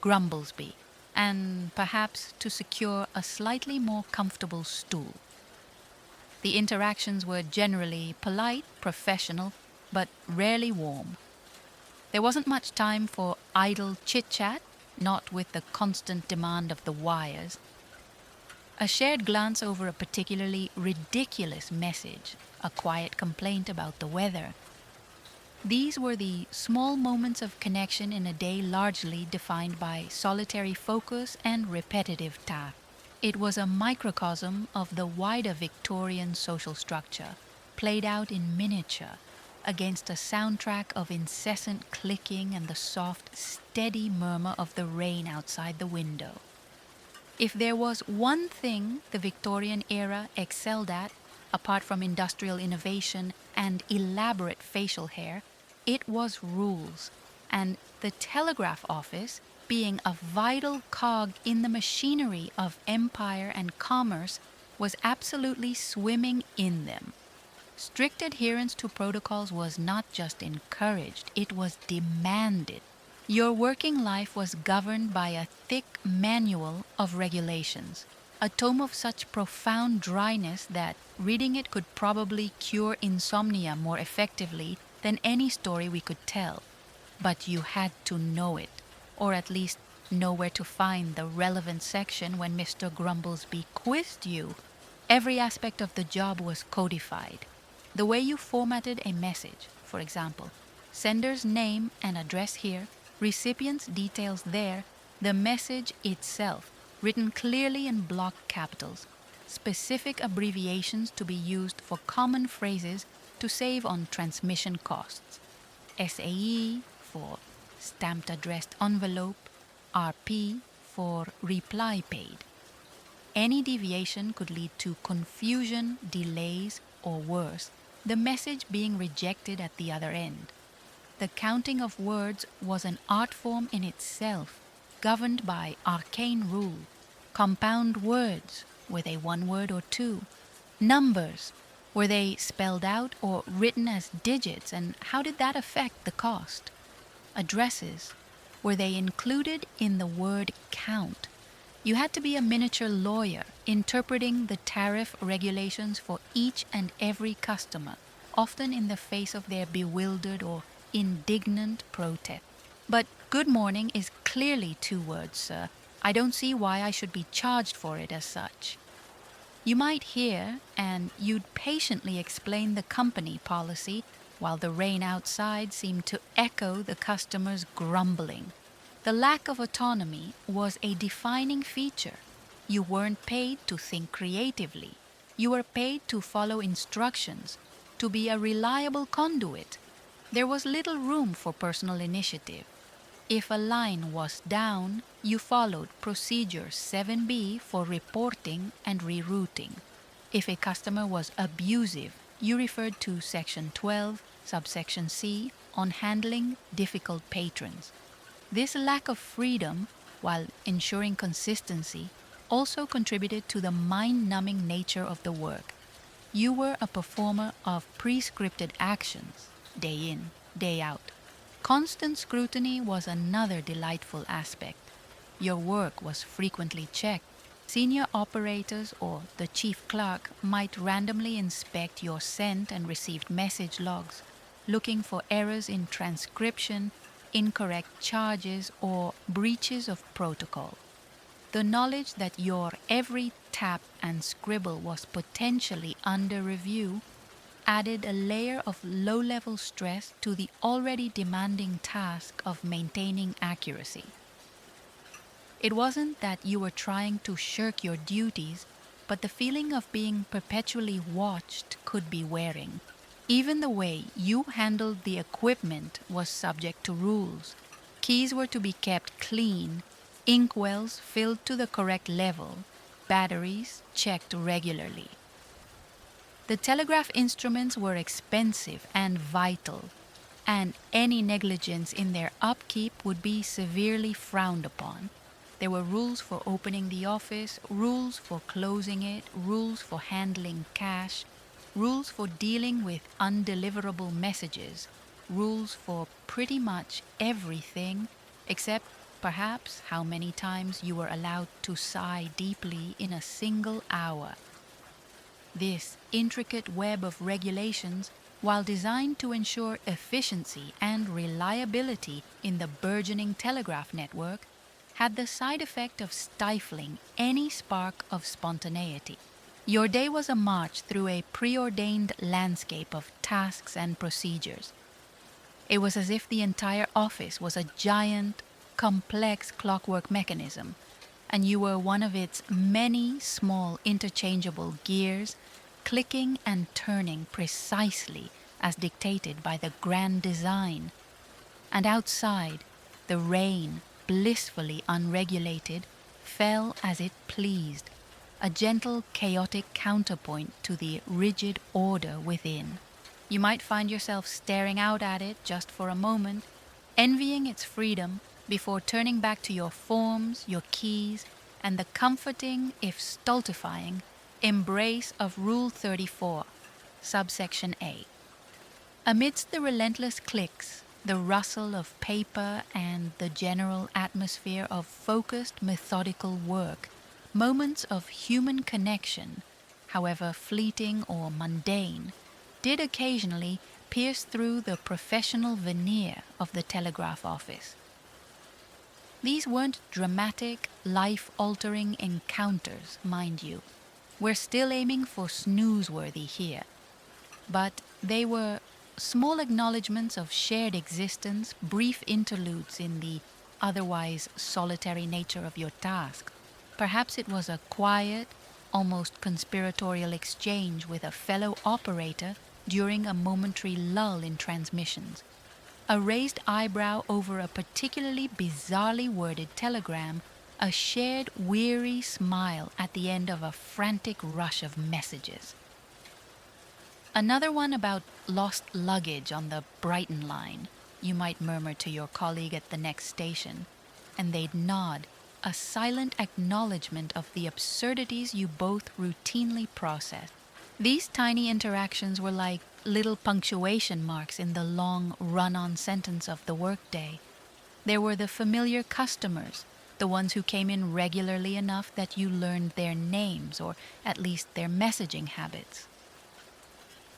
Grumblesby, and perhaps to secure a slightly more comfortable stool. The interactions were generally polite, professional, but rarely warm. There wasn't much time for idle chit-chat, not with the constant demand of the wires. A shared glance over a particularly ridiculous message, a quiet complaint about the weather. These were the small moments of connection in a day largely defined by solitary focus and repetitive tasks. It was a microcosm of the wider Victorian social structure, played out in miniature, against a soundtrack of incessant clicking and the soft, steady murmur of the rain outside the window. If there was one thing the Victorian era excelled at, apart from industrial innovation and elaborate facial hair, it was rules, and the telegraph office, being a vital cog in the machinery of empire and commerce, was absolutely swimming in them. Strict adherence to protocols was not just encouraged, it was demanded. Your working life was governed by a thick manual of regulations, a tome of such profound dryness that reading it could probably cure insomnia more effectively than any story we could tell. But you had to know it, or at least know where to find the relevant section when Mr. Grumblesby quizzed you. Every aspect of the job was codified. The way you formatted a message, for example, sender's name and address here, recipient's details there, the message itself, written clearly in block capitals, specific abbreviations to be used for common phrases to save on transmission costs. SAE for stamped addressed envelope, RP for reply paid. Any deviation could lead to confusion, delays, or worse, the message being rejected at the other end. The counting of words was an art form in itself, governed by arcane rule. Compound words, were they one word or two? Numbers, were they spelled out or written as digits, and how did that affect the cost? Addresses, were they included in the word count? You had to be a miniature lawyer, interpreting the tariff regulations for each and every customer, often in the face of their bewildered or indignant protest. But good morning is clearly 2 words, sir. I don't see why I should be charged for it as such. You might hear, and you'd patiently explain the company policy, while the rain outside seemed to echo the customer's grumbling. The lack of autonomy was a defining feature. You weren't paid to think creatively. You were paid to follow instructions, to be a reliable conduit. There was little room for personal initiative. If a line was down, you followed Procedure 7B for reporting and rerouting. If a customer was abusive, you referred to Section 12, subsection C, on handling difficult patrons. This lack of freedom, while ensuring consistency, also contributed to the mind-numbing nature of the work. You were a performer of prescripted actions, day in, day out. Constant scrutiny was another delightful aspect. Your work was frequently checked. Senior operators or the chief clerk might randomly inspect your sent and received message logs, looking for errors in transcription, incorrect charges, or breaches of protocol. The knowledge that your every tap and scribble was potentially under review added a layer of low-level stress to the already demanding task of maintaining accuracy. It wasn't that you were trying to shirk your duties, but the feeling of being perpetually watched could be wearing. Even the way you handled the equipment was subject to rules. Keys were to be kept clean, inkwells filled to the correct level, batteries checked regularly. The telegraph instruments were expensive and vital, and any negligence in their upkeep would be severely frowned upon. There were rules for opening the office, rules for closing it, rules for handling cash, rules for dealing with undeliverable messages, rules for pretty much everything, except perhaps how many times you were allowed to sigh deeply in a single hour. This intricate web of regulations, while designed to ensure efficiency and reliability in the burgeoning telegraph network, had the side effect of stifling any spark of spontaneity. Your day was a march through a preordained landscape of tasks and procedures. It was as if the entire office was a giant, complex clockwork mechanism, and you were one of its many small interchangeable gears, clicking and turning precisely as dictated by the grand design. And outside, the rain, blissfully unregulated, fell as it pleased, a gentle, chaotic counterpoint to the rigid order within. You might find yourself staring out at it just for a moment, envying its freedom before turning back to your forms, your keys, and the comforting, if stultifying, embrace of Rule 34, subsection A. Amidst the relentless clicks, the rustle of paper, and the general atmosphere of focused, methodical work, moments of human connection, however fleeting or mundane, did occasionally pierce through the professional veneer of the telegraph office. These weren't dramatic, life-altering encounters, mind you. We're still aiming for snooze-worthy here. But they were small acknowledgments of shared existence, brief interludes in the otherwise solitary nature of your task. Perhaps it was a quiet, almost conspiratorial exchange with a fellow operator during a momentary lull in transmissions. A raised eyebrow over a particularly bizarrely worded telegram, a shared weary smile at the end of a frantic rush of messages. Another one about lost luggage on the Brighton line, you might murmur to your colleague at the next station, and they'd nod, a silent acknowledgement of the absurdities you both routinely process. These tiny interactions were like little punctuation marks in the long run-on sentence of the workday. There were the familiar customers, the ones who came in regularly enough that you learned their names or at least their messaging habits.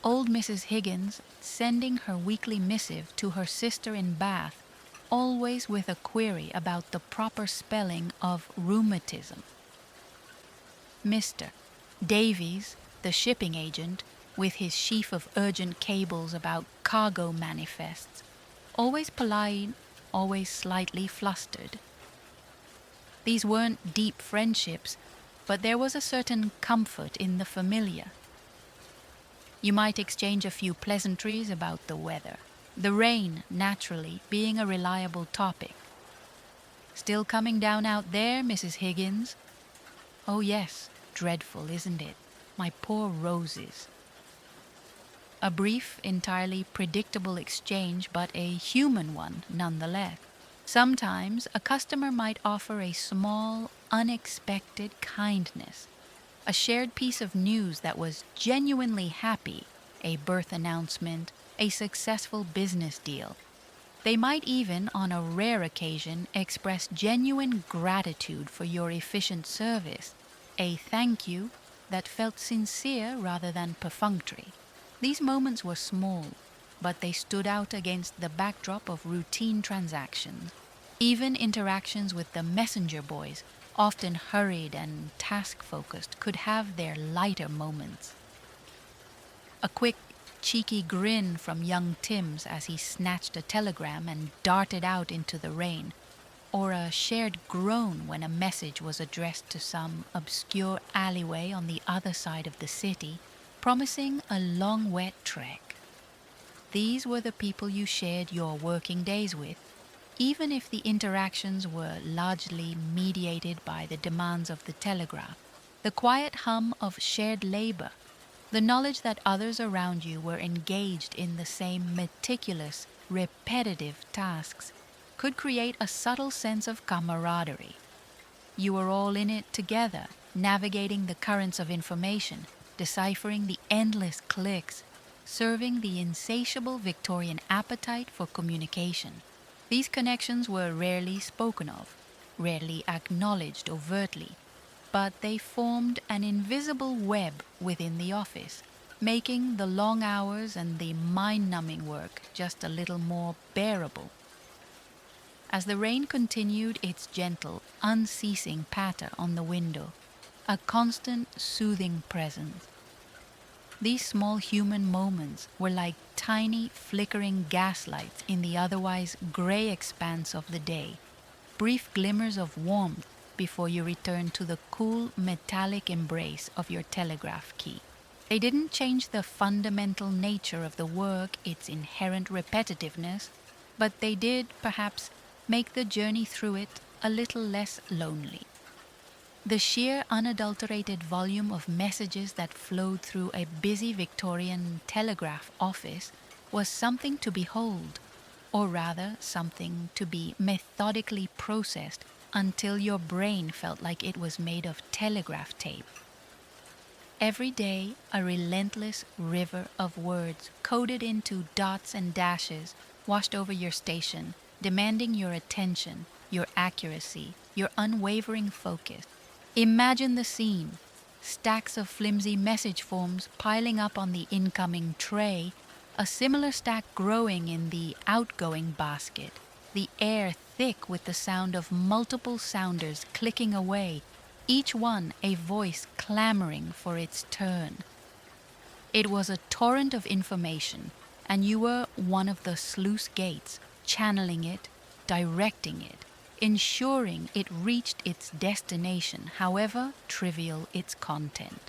Old Mrs. Higgins sending her weekly missive to her sister in Bath, always with a query about the proper spelling of rheumatism. Mr. Davies, the shipping agent, with his sheaf of urgent cables about cargo manifests, always polite, always slightly flustered. These weren't deep friendships, but there was a certain comfort in the familiar. You might exchange a few pleasantries about the weather, the rain, naturally, being a reliable topic. Still coming down out there, Mrs. Higgins? Oh yes, dreadful, isn't it? My poor roses. A brief, entirely predictable exchange, but a human one nonetheless. Sometimes a customer might offer a small, unexpected kindness, a shared piece of news that was genuinely happy, a birth announcement, a successful business deal. They might even, on a rare occasion, express genuine gratitude for your efficient service, a thank you that felt sincere rather than perfunctory. These moments were small, but they stood out against the backdrop of routine transactions. Even interactions with the messenger boys, often hurried and task-focused, could have their lighter moments. A quick, cheeky grin from young Timms as he snatched a telegram and darted out into the rain, or a shared groan when a message was addressed to some obscure alleyway on the other side of the city, promising a long wet trek. These were the people you shared your working days with, even if the interactions were largely mediated by the demands of the telegraph. The quiet hum of shared labor, the knowledge that others around you were engaged in the same meticulous, repetitive tasks, could create a subtle sense of camaraderie. You were all in it together, navigating the currents of information, deciphering the endless clicks, serving the insatiable Victorian appetite for communication. These connections were rarely spoken of, rarely acknowledged overtly, but they formed an invisible web within the office, making the long hours and the mind-numbing work just a little more bearable. as the rain continued its gentle, unceasing patter on the window, a constant, soothing presence. These small human moments were like tiny, flickering gaslights in the otherwise gray expanse of the day, brief glimmers of warmth before you returned to the cool, metallic embrace of your telegraph key. They didn't change the fundamental nature of the work, its inherent repetitiveness, but they did, perhaps, make the journey through it a little less lonely. The sheer unadulterated volume of messages that flowed through a busy Victorian Telegraph office was something to behold, or rather something to be methodically processed until your brain felt like it was made of telegraph tape. Every day, a relentless river of words coded into dots and dashes washed over your station, demanding your attention, your accuracy, your unwavering focus. Imagine the scene: stacks of flimsy message forms piling up on the incoming tray, a similar stack growing in the outgoing basket, the air thick with the sound of multiple sounders clicking away, each one a voice clamoring for its turn. It was a torrent of information, and you were one of the sluice gates, channeling it, directing it, ensuring it reached its destination, however trivial its content.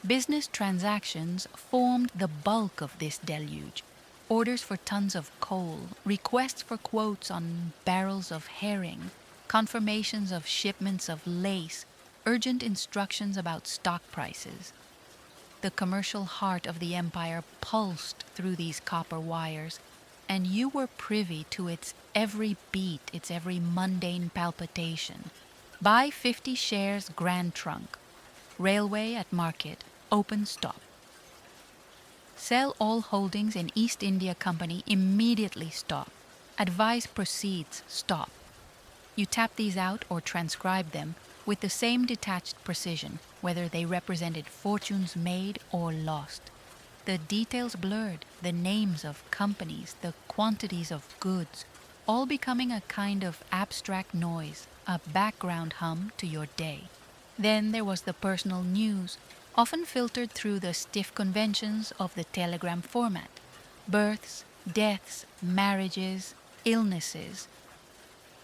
Business transactions formed the bulk of this deluge. Orders for tons of coal, requests for quotes on barrels of herring, confirmations of shipments of lace, urgent instructions about stock prices. The commercial heart of the empire pulsed through these copper wires, and you were privy to its every beat, its every mundane palpitation. Buy 50 shares Grand Trunk. Railway at market, open stop. Sell all holdings in East India Company, immediately stop. Advise proceeds, stop. You tap these out or transcribe them with the same detached precision, whether they represented fortunes made or lost. The details blurred, the names of companies, the quantities of goods, all becoming a kind of abstract noise, a background hum to your day. Then there was the personal news, often filtered through the stiff conventions of the telegram format. Births, deaths, marriages, illnesses.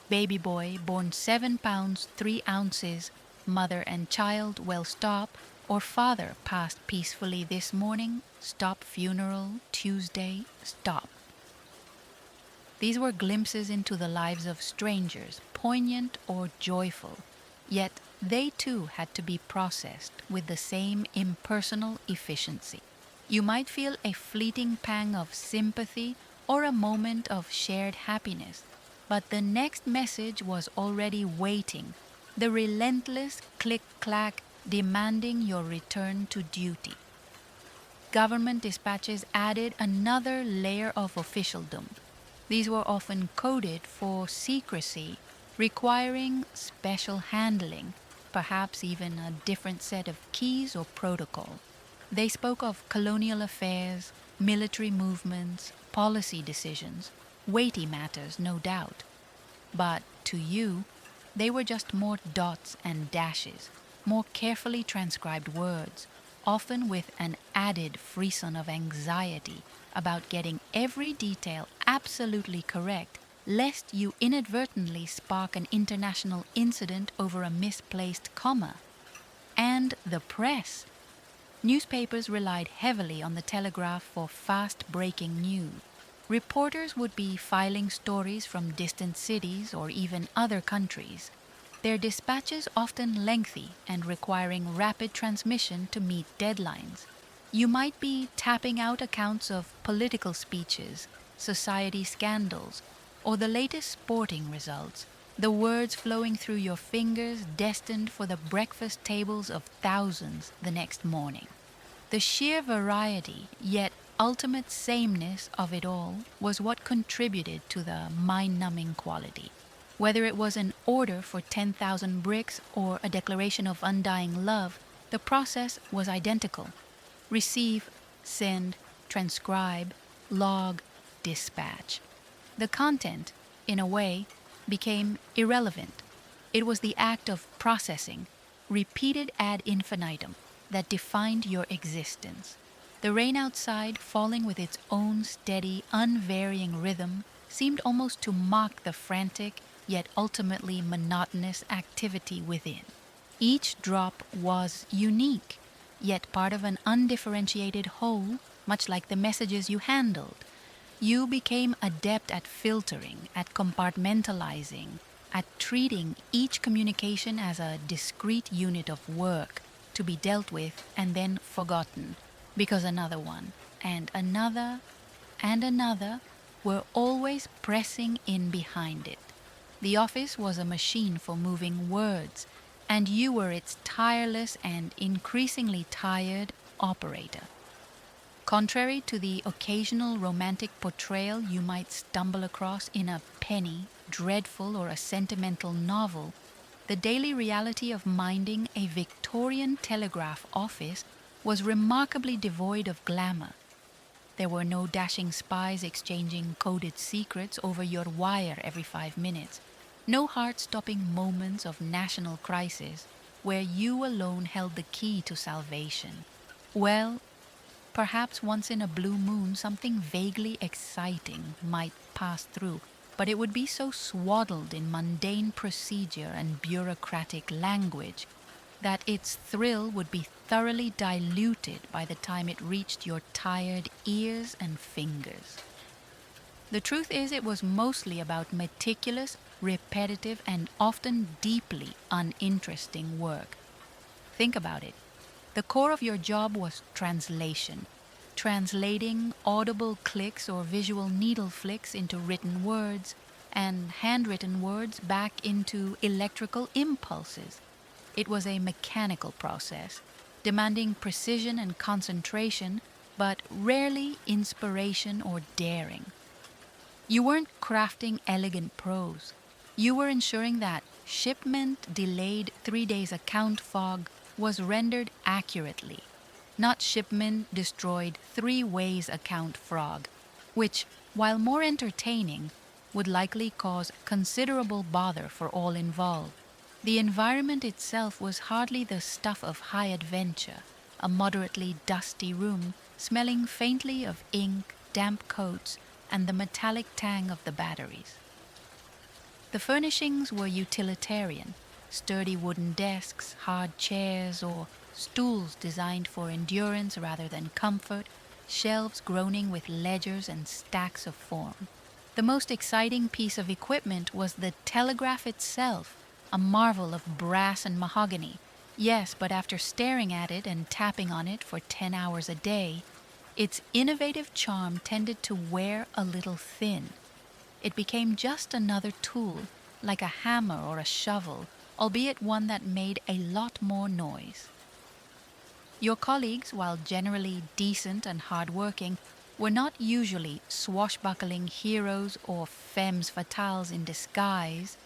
Baby boy born 7 pounds 3 ounces, mother and child well stop, or father passed peacefully this morning, stop funeral, Tuesday, stop. These were glimpses into the lives of strangers, poignant or joyful, yet they too had to be processed with the same impersonal efficiency. You might feel a fleeting pang of sympathy or a moment of shared happiness, but the next message was already waiting, the relentless click-clack demanding your return to duty. Government dispatches added another layer of officialdom. These were often coded for secrecy, requiring special handling, perhaps even a different set of keys or protocol. They spoke of colonial affairs, military movements, policy decisions, weighty matters, no doubt. But to you, they were just more dots and dashes, more carefully transcribed words, often with an added frisson of anxiety about getting every detail absolutely correct, lest you inadvertently spark an international incident over a misplaced comma. And the press. Newspapers relied heavily on the telegraph for fast-breaking news. Reporters would be filing stories from distant cities or even other countries, their dispatches often lengthy and requiring rapid transmission to meet deadlines. You might be tapping out accounts of political speeches, society scandals, or the latest sporting results, the words flowing through your fingers destined for the breakfast tables of thousands the next morning. The sheer variety, yet ultimate sameness of it all was what contributed to the mind-numbing quality. Whether it was an order for 10,000 bricks or a declaration of undying love, the process was identical. Receive, send, transcribe, log, dispatch. The content, in a way, became irrelevant. It was the act of processing, repeated ad infinitum, that defined your existence. The rain outside, falling with its own steady, unvarying rhythm, seemed almost to mock the frantic, yet ultimately monotonous activity within. Each drop was unique, yet part of an undifferentiated whole, much like the messages you handled. You became adept at filtering, at compartmentalizing, at treating each communication as a discrete unit of work to be dealt with and then forgotten, because another one, and another, and another were always pressing in behind it. The office was a machine for moving words, and you were its tireless and increasingly tired operator. Contrary to the occasional romantic portrayal you might stumble across in a penny, dreadful, or a sentimental novel, the daily reality of minding a Victorian Telegraph office was remarkably devoid of glamour. There were no dashing spies exchanging coded secrets over your wire every 5 minutes, no heart-stopping moments of national crisis where you alone held the key to salvation. Well, perhaps once in a blue moon something vaguely exciting might pass through, but it would be so swaddled in mundane procedure and bureaucratic language that its thrill would be thoroughly diluted by the time it reached your tired ears and fingers. The truth is, it was mostly about meticulous, repetitive, and often deeply uninteresting work. Think about it. The core of your job was translation, translating audible clicks or visual needle flicks into written words, and handwritten words back into electrical impulses. It was a mechanical process, demanding precision and concentration, but rarely inspiration or daring. You weren't crafting elegant prose. You were ensuring that shipment delayed 3 days account fog was rendered accurately, not shipment destroyed 3 ways account frog, which, while more entertaining, would likely cause considerable bother for all involved. The environment itself was hardly the stuff of high adventure, a moderately dusty room smelling faintly of ink, damp coats, and the metallic tang of the batteries. The furnishings were utilitarian, sturdy wooden desks, hard chairs, or stools designed for endurance rather than comfort, shelves groaning with ledgers and stacks of form. The most exciting piece of equipment was the telegraph itself, a marvel of brass and mahogany. Yes, but after staring at it and tapping on it for 10 hours a day, its innovative charm tended to wear a little thin. It became just another tool, like a hammer or a shovel, albeit one that made a lot more noise. Your colleagues, while generally decent and hard-working, were not usually swashbuckling heroes or femmes fatales in disguise.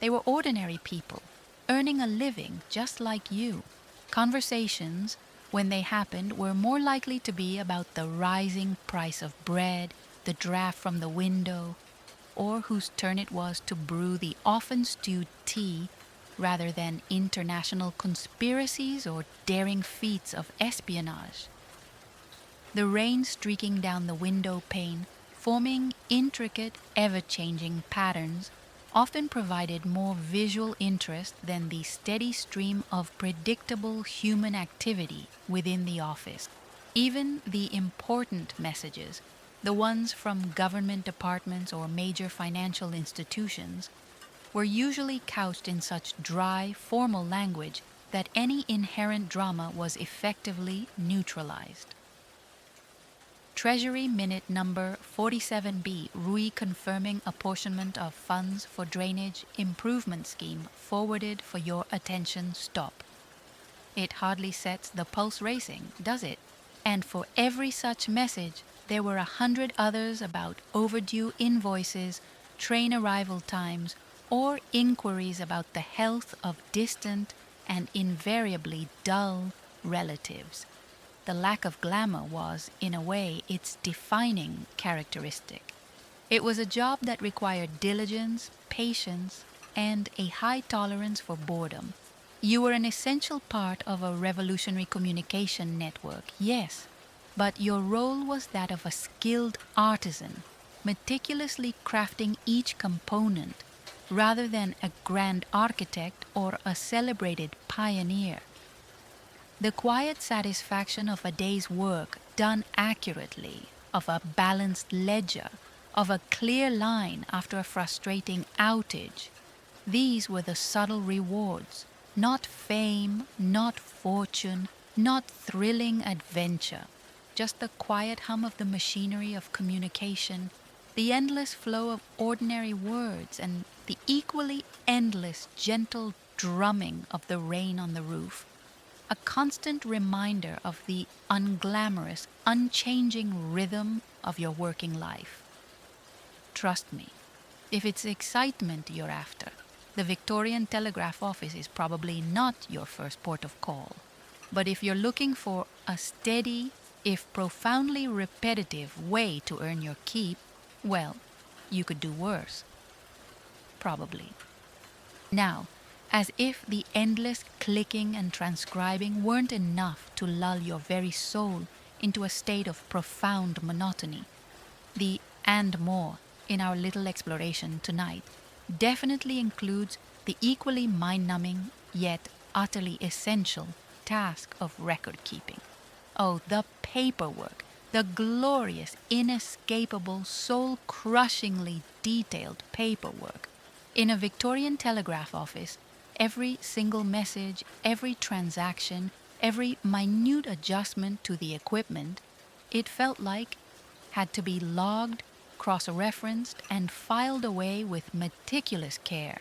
They were ordinary people, earning a living just like you. Conversations, when they happened, were more likely to be about the rising price of bread, the draft from the window, or whose turn it was to brew the often stewed tea, rather than international conspiracies or daring feats of espionage. The rain streaking down the window pane, forming intricate, ever-changing patterns, often provided more visual interest than the steady stream of predictable human activity within the office. Even the important messages, the ones from government departments or major financial institutions, were usually couched in such dry, formal language that any inherent drama was effectively neutralized. Treasury Minute Number 47B, reconfirming apportionment of funds for drainage improvement scheme forwarded for your attention. Stop. It hardly sets the pulse racing, does it? And for every such message, there were 100 others about overdue invoices, train arrival times, or inquiries about the health of distant and invariably dull relatives. The lack of glamour was, in a way, its defining characteristic. It was a job that required diligence, patience, and a high tolerance for boredom. You were an essential part of a revolutionary communication network, yes, but your role was that of a skilled artisan, meticulously crafting each component rather than a grand architect or a celebrated pioneer. The quiet satisfaction of a day's work done accurately, of a balanced ledger, of a clear line after a frustrating outage, these were the subtle rewards, not fame, not fortune, not thrilling adventure, just the quiet hum of the machinery of communication, the endless flow of ordinary words, and the equally endless, gentle drumming of the rain on the roof. A constant reminder of the unglamorous, unchanging rhythm of your working life. Trust me, if it's excitement you're after, the Victorian Telegraph office is probably not your first port of call. But if you're looking for a steady, if profoundly repetitive way to earn your keep, well, you could do worse. Probably. Now, as if the endless clicking and transcribing weren't enough to lull your very soul into a state of profound monotony, the and more in our little exploration tonight definitely includes the equally mind-numbing yet utterly essential task of record keeping. Oh, the paperwork, the glorious, inescapable, soul-crushingly detailed paperwork. In a Victorian Telegraph office, every single message, every transaction, every minute adjustment to the equipment, it felt like, had to be logged, cross-referenced, and filed away with meticulous care.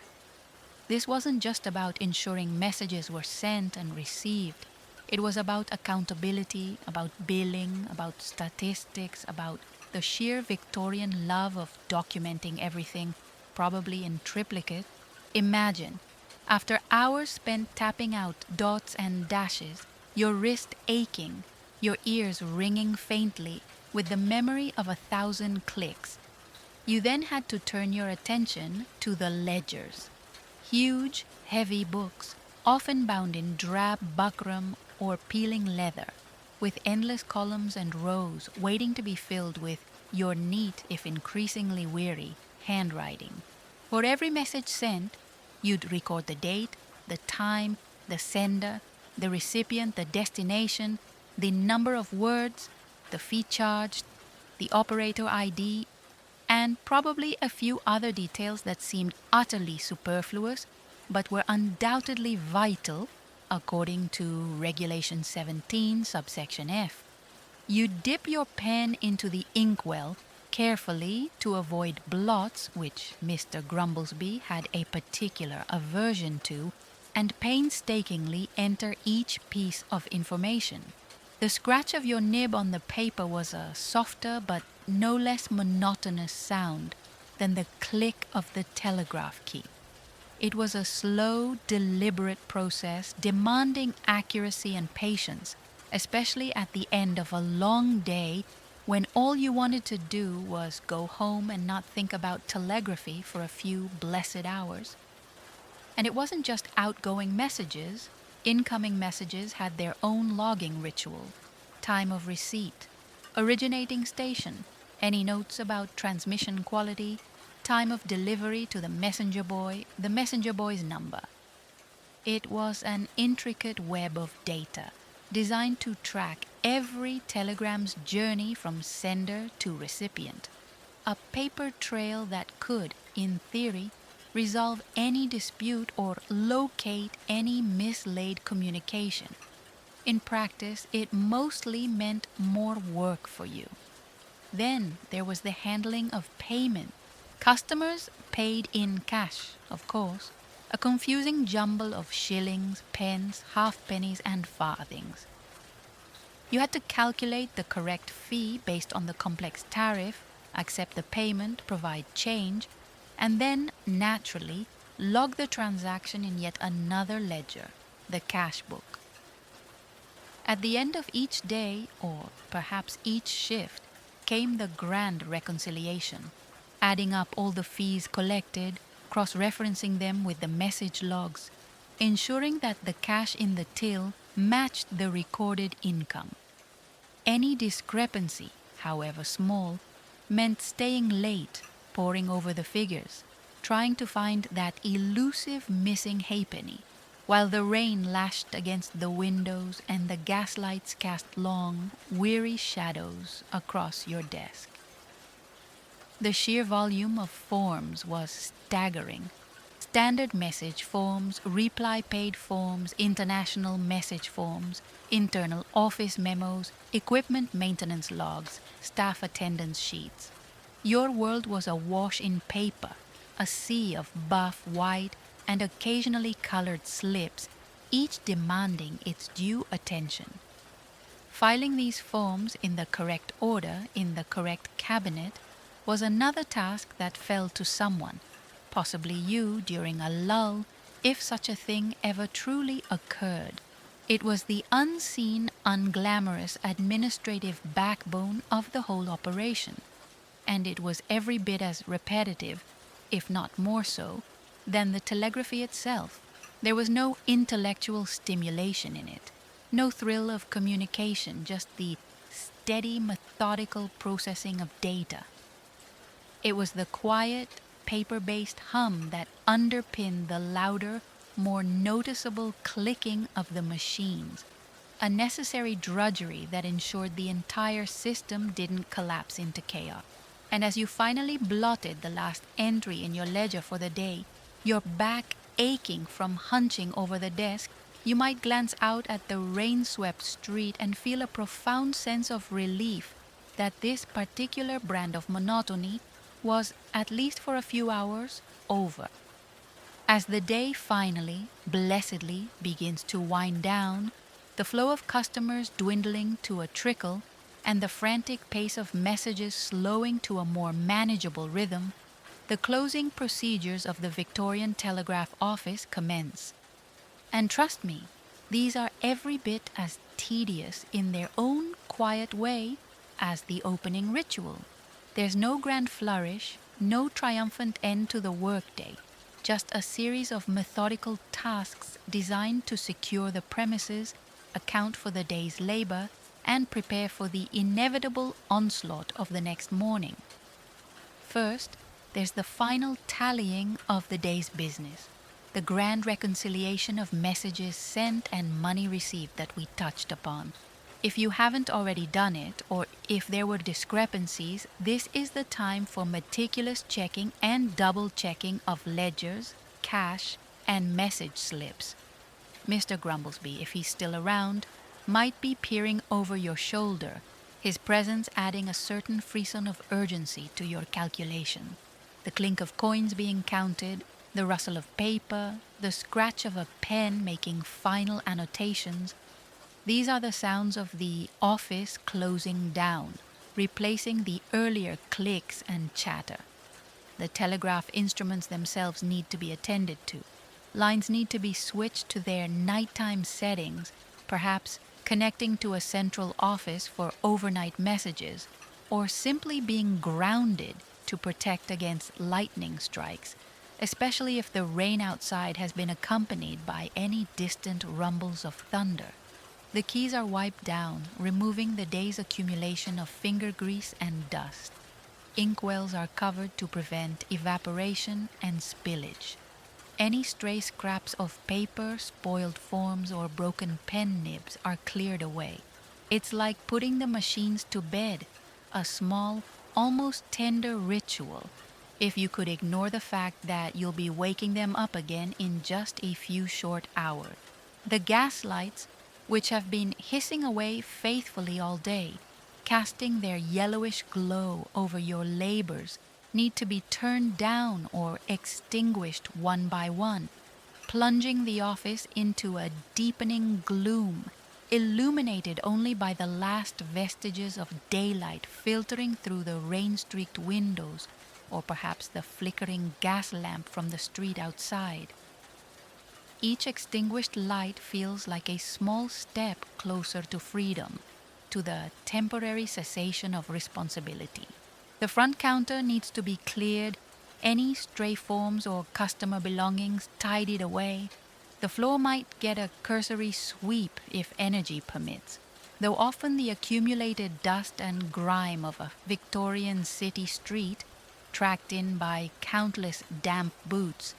This wasn't just about ensuring messages were sent and received. It was about accountability, about billing, about statistics, about the sheer Victorian love of documenting everything, probably in triplicate. Imagine, after hours spent tapping out dots and dashes, your wrist aching, your ears ringing faintly with the memory of 1,000 clicks. You then had to turn your attention to the ledgers. Huge, heavy books, often bound in drab buckram or peeling leather, with endless columns and rows waiting to be filled with your neat, if increasingly weary, handwriting. For every message sent, you'd record the date, the time, the sender, the recipient, the destination, the number of words, the fee charged, the operator ID, and probably a few other details that seemed utterly superfluous but were undoubtedly vital according to Regulation 17, subsection F. You dip your pen into the inkwell carefully to avoid blots, which Mr. Grumblesby had a particular aversion to, and painstakingly enter each piece of information. The scratch of your nib on the paper was a softer but no less monotonous sound than the click of the telegraph key. It was a slow, deliberate process demanding accuracy and patience, especially at the end of a long day when all you wanted to do was go home and not think about telegraphy for a few blessed hours. And it wasn't just outgoing messages. Incoming messages had their own logging ritual, time of receipt, originating station, any notes about transmission quality, time of delivery to the messenger boy's number. It was an intricate web of data designed to track every telegram's journey from sender to recipient, a paper trail that could, in theory, resolve any dispute or locate any mislaid communication. In practice, it mostly meant more work for you. Then there was the handling of payment. Customers paid in cash, of course, a confusing jumble of shillings, pence, halfpennies, and farthings. You had to calculate the correct fee based on the complex tariff, accept the payment, provide change, and then, naturally, log the transaction in yet another ledger, the cash book. At the end of each day, or perhaps each shift, came the grand reconciliation. adding up all the fees collected, cross-referencing them with the message logs, ensuring that the cash in the till matched the recorded income. Any discrepancy, however small, meant staying late, poring over the figures, trying to find that elusive missing halfpenny, while the rain lashed against the windows and the gaslights cast long, weary shadows across your desk. The sheer volume of forms was staggering. Standard message forms, reply paid forms, international message forms, internal office memos, equipment maintenance logs, staff attendance sheets. Your world was awash in paper, a sea of buff, white, and occasionally colored slips, each demanding its due attention. Filing these forms in the correct order in the correct cabinet was another task that fell to someone, possibly you during a lull, if such a thing ever truly occurred. It was the unseen, unglamorous administrative backbone of the whole operation, and it was every bit as repetitive, if not more so, than the telegraphy itself. There was no intellectual stimulation in it, no thrill of communication, just the steady, methodical processing of data. It was the quiet, paper-based hum that underpinned the louder, more noticeable clicking of the machines, a necessary drudgery that ensured the entire system didn't collapse into chaos. And as you finally blotted the last entry in your ledger for the day, your back aching from hunching over the desk, you might glance out at the rain-swept street and feel a profound sense of relief that this particular brand of monotony was, at least for a few hours, over. As the day finally, blessedly, begins to wind down, the flow of customers dwindling to a trickle, and the frantic pace of messages slowing to a more manageable rhythm, the closing procedures of the Victorian Telegraph office commence. And trust me, these are every bit as tedious in their own quiet way as the opening ritual. There's no grand flourish, no triumphant end to the workday, just a series of methodical tasks designed to secure the premises, account for the day's labor, and prepare for the inevitable onslaught of the next morning. First, there's the final tallying of the day's business, the grand reconciliation of messages sent and money received that we touched upon. If you haven't already done it, or if there were discrepancies, this is the time for meticulous checking and double-checking of ledgers, cash, and message slips. Mr. Grumblesby, if he's still around, might be peering over your shoulder, his presence adding a certain frisson of urgency to your calculation. The clink of coins being counted, the rustle of paper, the scratch of a pen making final annotations. These are the sounds of the office closing down, replacing the earlier clicks and chatter. The telegraph instruments themselves need to be attended to. Lines need to be switched to their nighttime settings, perhaps connecting to a central office for overnight messages, or simply being grounded to protect against lightning strikes, especially if the rain outside has been accompanied by any distant rumbles of thunder. The keys are wiped down, removing the day's accumulation of finger grease and dust. Inkwells are covered to prevent evaporation and spillage. Any stray scraps of paper, spoiled forms, or broken pen nibs are cleared away. It's like putting the machines to bed, a small, almost tender ritual, if you could ignore the fact that you'll be waking them up again in just a few short hours. The gas lights, which have been hissing away faithfully all day, casting their yellowish glow over your labors, need to be turned down or extinguished one by one, plunging the office into a deepening gloom, illuminated only by the last vestiges of daylight filtering through the rain-streaked windows, or perhaps the flickering gas lamp from the street outside. Each extinguished light feels like a small step closer to freedom, to the temporary cessation of responsibility. The front counter needs to be cleared, any stray forms or customer belongings tidied away. The floor might get a cursory sweep if energy permits, though often the accumulated dust and grime of a Victorian city street, tracked in by countless damp boots,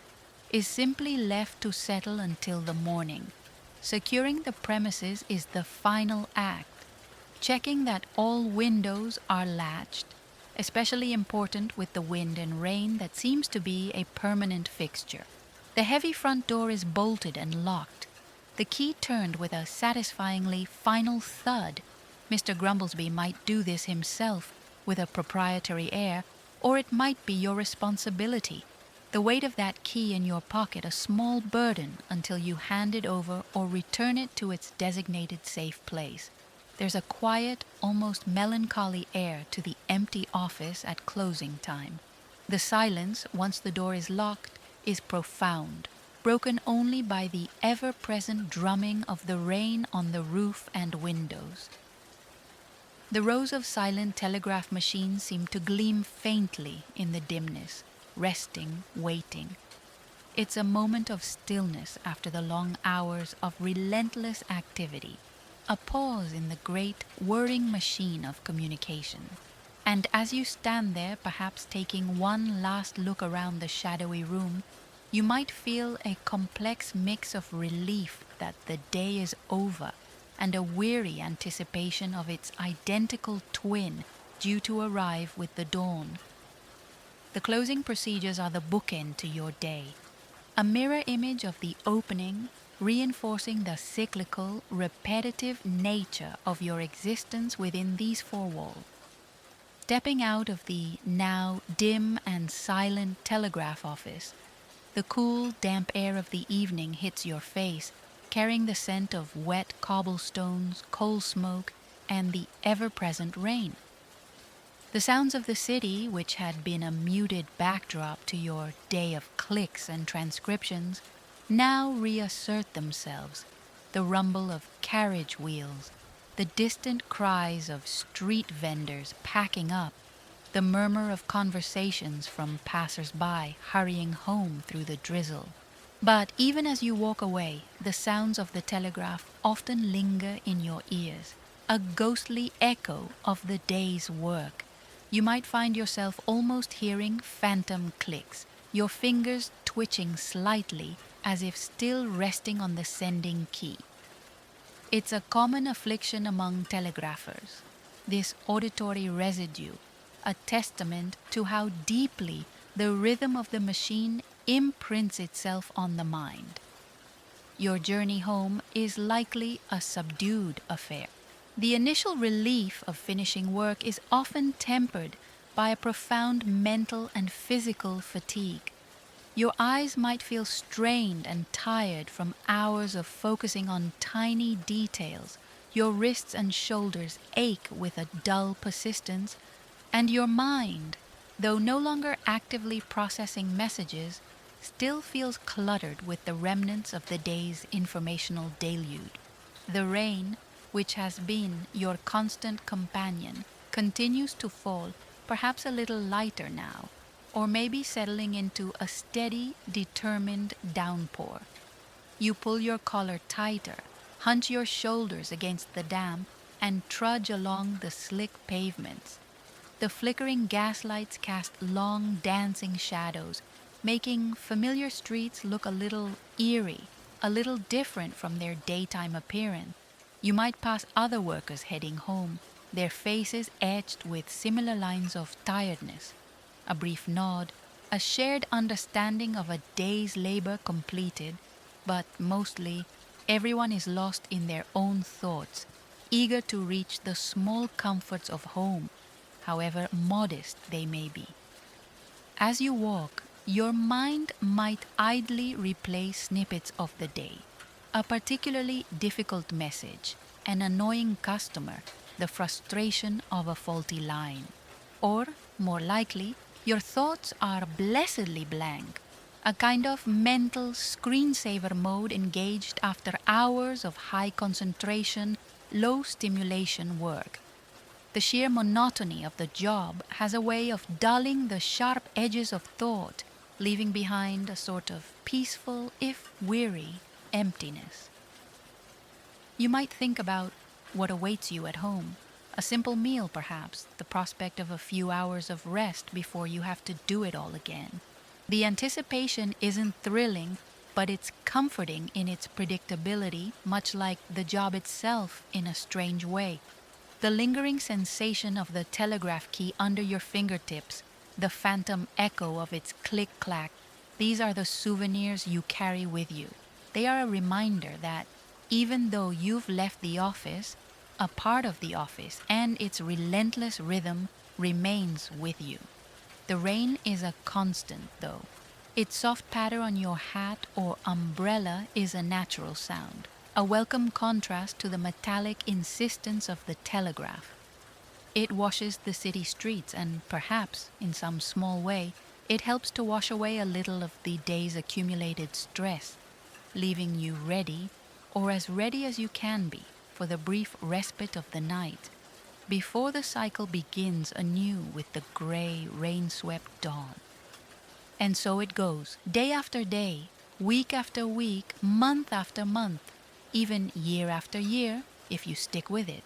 is simply left to settle until the morning. Securing the premises is the final act, checking that all windows are latched, especially important with the wind and rain that seems to be a permanent fixture. The heavy front door is bolted and locked. The key turned with a satisfyingly final thud. Mr. Grumblesby might do this himself with a proprietary air, or it might be your responsibility. The weight of that key in your pocket a small burden until you hand it over or return it to its designated safe place. There's a quiet, almost melancholy air to the empty office at closing time. The silence, once the door is locked, is profound, broken only by the ever-present drumming of the rain on the roof and windows. The rows of silent telegraph machines seem to gleam faintly in the dimness, resting, waiting. It's a moment of stillness after the long hours of relentless activity, a pause in the great whirring machine of communication. And as you stand there, perhaps taking one last look around the shadowy room, you might feel a complex mix of relief that the day is over and a weary anticipation of its identical twin due to arrive with the dawn. The closing procedures are the bookend to your day, a mirror image of the opening, reinforcing the cyclical, repetitive nature of your existence within these four walls. Stepping out of the now dim and silent telegraph office, the cool, damp air of the evening hits your face, carrying the scent of wet cobblestones, coal smoke, and the ever-present rain. The sounds of the city, which had been a muted backdrop to your day of clicks and transcriptions, now reassert themselves. The rumble of carriage wheels, the distant cries of street vendors packing up, the murmur of conversations from passers-by hurrying home through the drizzle. But even as you walk away, the sounds of the telegraph often linger in your ears, a ghostly echo of the day's work. You might find yourself almost hearing phantom clicks, your fingers twitching slightly as if still resting on the sending key. It's a common affliction among telegraphers, this auditory residue, a testament to how deeply the rhythm of the machine imprints itself on the mind. Your journey home is likely a subdued affair. The initial relief of finishing work is often tempered by a profound mental and physical fatigue. Your eyes might feel strained and tired from hours of focusing on tiny details. Your wrists and shoulders ache with a dull persistence, and your mind, though no longer actively processing messages, still feels cluttered with the remnants of the day's informational deluge. The rain, which has been your constant companion, continues to fall, perhaps a little lighter now, or maybe settling into a steady, determined downpour. You pull your collar tighter, hunch your shoulders against the damp, and trudge along the slick pavements. The flickering gaslights cast long, dancing shadows, making familiar streets look a little eerie, a little different from their daytime appearance. You might pass other workers heading home, their faces etched with similar lines of tiredness. A brief nod, a shared understanding of a day's labor completed, but mostly everyone is lost in their own thoughts, eager to reach the small comforts of home, however modest they may be. As you walk, your mind might idly replay snippets of the day, a particularly difficult message, an annoying customer, the frustration of a faulty line. Or, more likely, your thoughts are blessedly blank, a kind of mental screensaver mode engaged after hours of high concentration, low stimulation work. The sheer monotony of the job has a way of dulling the sharp edges of thought, leaving behind a sort of peaceful, if weary, emptiness. You might think about what awaits you at home. A simple meal, perhaps, the prospect of a few hours of rest before you have to do it all again. The anticipation isn't thrilling, but it's comforting in its predictability, much like the job itself in a strange way. The lingering sensation of the telegraph key under your fingertips, the phantom echo of its click-clack, these are the souvenirs you carry with you. They are a reminder that even though you've left the office, a part of the office and its relentless rhythm remains with you. The rain is a constant, though. Its soft patter on your hat or umbrella is a natural sound, a welcome contrast to the metallic insistence of the telegraph. It washes the city streets and perhaps, in some small way, it helps to wash away a little of the day's accumulated stress, leaving you ready, or as ready as you can be, for the brief respite of the night, before the cycle begins anew with the gray, rain-swept dawn. And so it goes, day after day, week after week, month after month, even year after year, if you stick with it.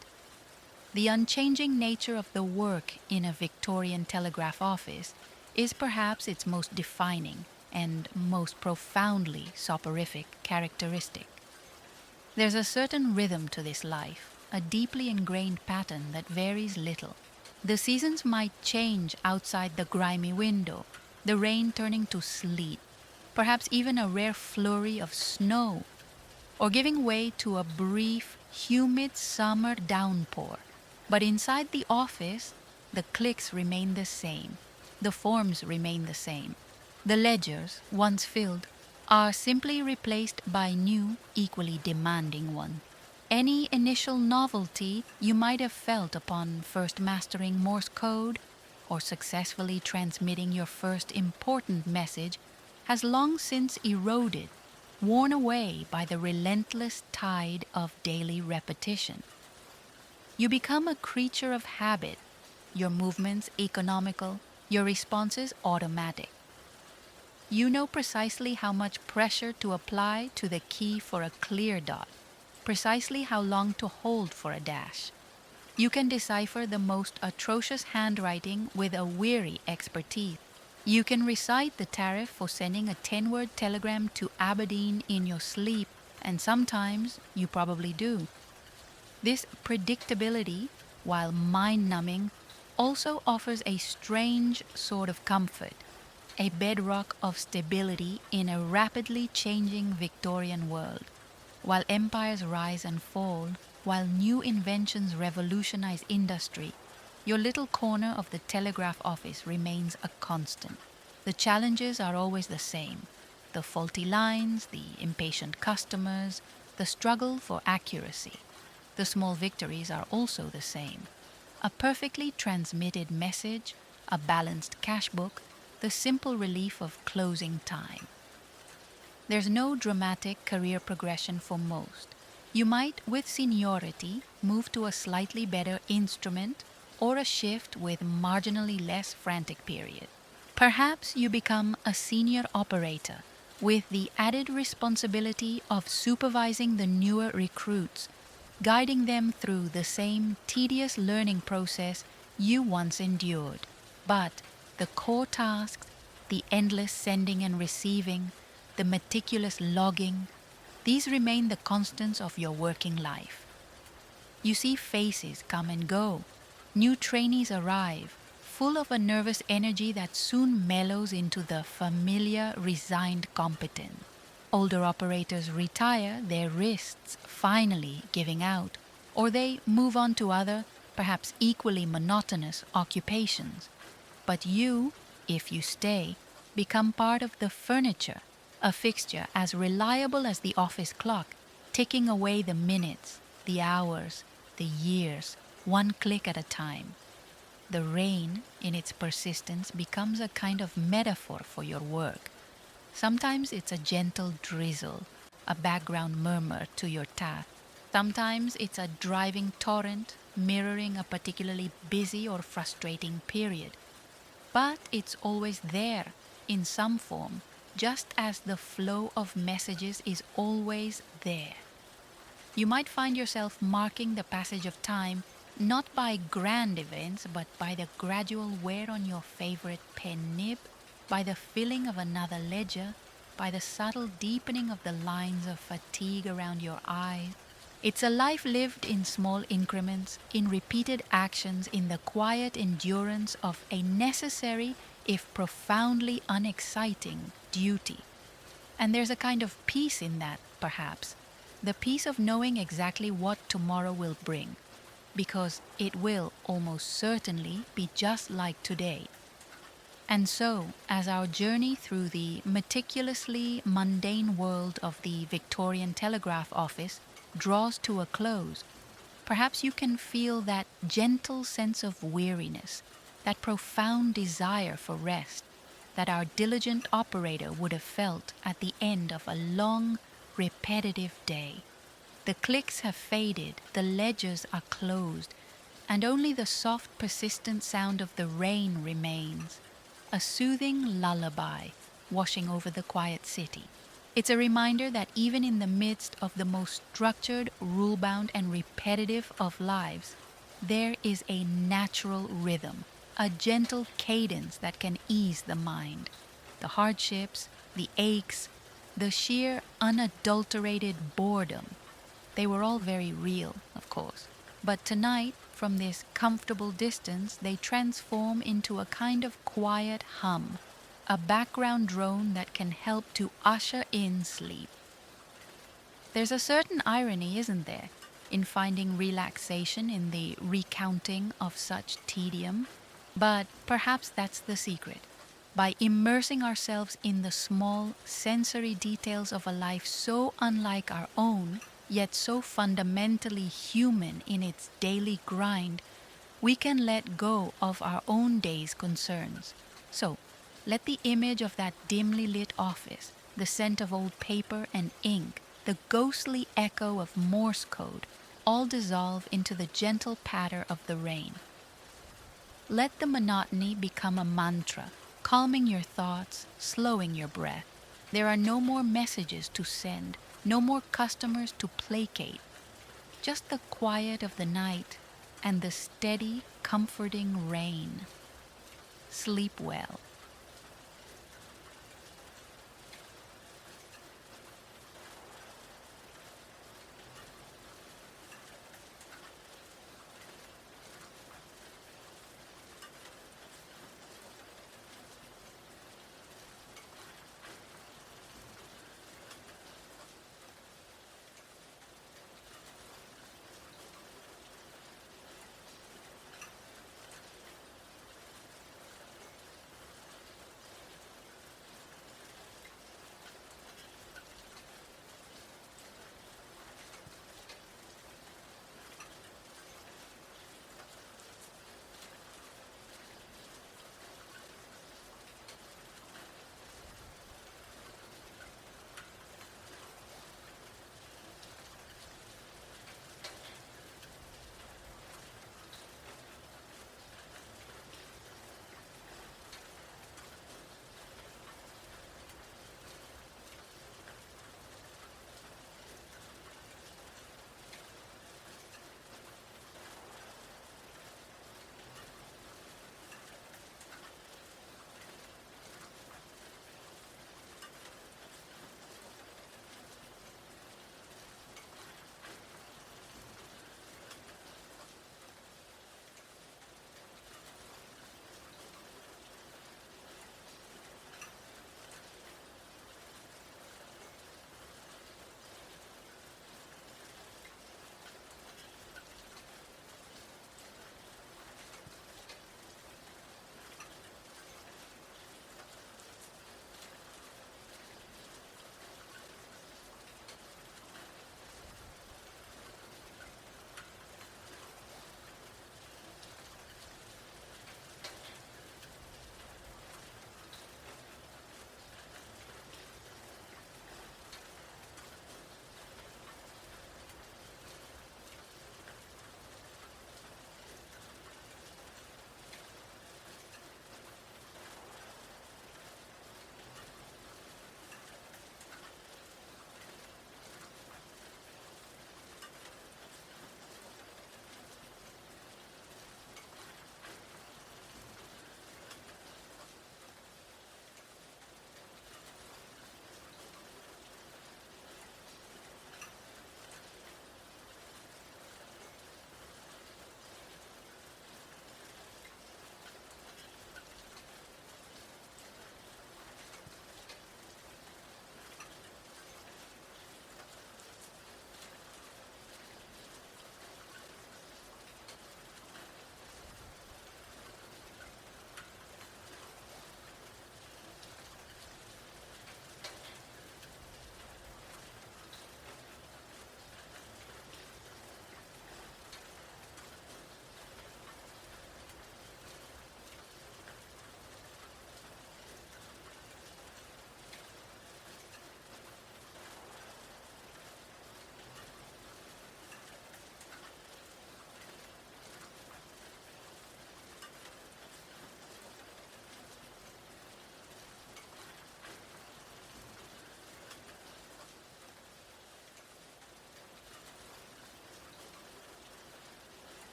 The unchanging nature of the work in a Victorian Telegraph office is perhaps its most defining and most profoundly soporific characteristic. There's a certain rhythm to this life, a deeply ingrained pattern that varies little. The seasons might change outside the grimy window, the rain turning to sleet, perhaps even a rare flurry of snow, or giving way to a brief, humid summer downpour. But inside the office, the clicks remain the same, the forms remain the same. The ledgers, once filled, are simply replaced by new, equally demanding ones. Any initial novelty you might have felt upon first mastering Morse code or successfully transmitting your first important message has long since eroded, worn away by the relentless tide of daily repetition. You become a creature of habit, your movements economical, your responses automatic. You know precisely how much pressure to apply to the key for a clear dot, precisely how long to hold for a dash. You can decipher the most atrocious handwriting with a weary expertise. You can recite the tariff for sending a 10-word telegram to Aberdeen in your sleep, and sometimes you probably do. This predictability, while mind-numbing, also offers a strange sort of comfort, a bedrock of stability in a rapidly changing Victorian world. While empires rise and fall, while new inventions revolutionize industry, your little corner of the telegraph office remains a constant. The challenges are always the same: the faulty lines, the impatient customers, the struggle for accuracy. The small victories are also the same: a perfectly transmitted message, a balanced cash book, the simple relief of closing time. There's no dramatic career progression for most. You might, with seniority, move to a slightly better instrument or a shift with marginally less frantic period. Perhaps you become a senior operator with the added responsibility of supervising the newer recruits, guiding them through the same tedious learning process you once endured. But the core tasks, the endless sending and receiving, the meticulous logging, these remain the constants of your working life. You see faces come and go. New trainees arrive, full of a nervous energy that soon mellows into the familiar, resigned competence. Older operators retire, their wrists finally giving out, or they move on to other, perhaps equally monotonous occupations. But you, if you stay, become part of the furniture, a fixture as reliable as the office clock, ticking away the minutes, the hours, the years, one click at a time. The rain, in its persistence, becomes a kind of metaphor for your work. Sometimes it's a gentle drizzle, a background murmur to your task. Sometimes it's a driving torrent, mirroring a particularly busy or frustrating period. But it's always there in some form, just as the flow of messages is always there. You might find yourself marking the passage of time not by grand events, but by the gradual wear on your favorite pen nib, by the filling of another ledger, by the subtle deepening of the lines of fatigue around your eyes. It's a life lived in small increments, in repeated actions, in the quiet endurance of a necessary, if profoundly unexciting, duty. And there's a kind of peace in that, perhaps, the peace of knowing exactly what tomorrow will bring, because it will almost certainly be just like today. And so, as our journey through the meticulously mundane world of the Victorian Telegraph office draws to a close, perhaps you can feel that gentle sense of weariness, that profound desire for rest, that our diligent operator would have felt at the end of a long, repetitive day. The clicks have faded, the ledgers are closed, and only the soft, persistent sound of the rain remains, a soothing lullaby washing over the quiet city. It's a reminder that even in the midst of the most structured, rule-bound, and repetitive of lives, there is a natural rhythm, a gentle cadence that can ease the mind. The hardships, the aches, the sheer unadulterated boredom, they were all very real, of course. But tonight, from this comfortable distance, they transform into a kind of quiet hum, a background drone that can help to usher in sleep. There's a certain irony, isn't there, in finding relaxation in the recounting of such tedium? But perhaps that's the secret. By immersing ourselves in the small, sensory details of a life so unlike our own, yet so fundamentally human in its daily grind, we can let go of our own day's concerns. So, let the image of that dimly lit office, the scent of old paper and ink, the ghostly echo of Morse code, all dissolve into the gentle patter of the rain. Let the monotony become a mantra, calming your thoughts, slowing your breath. There are no more messages to send, no more customers to placate. Just the quiet of the night and the steady, comforting rain. Sleep well.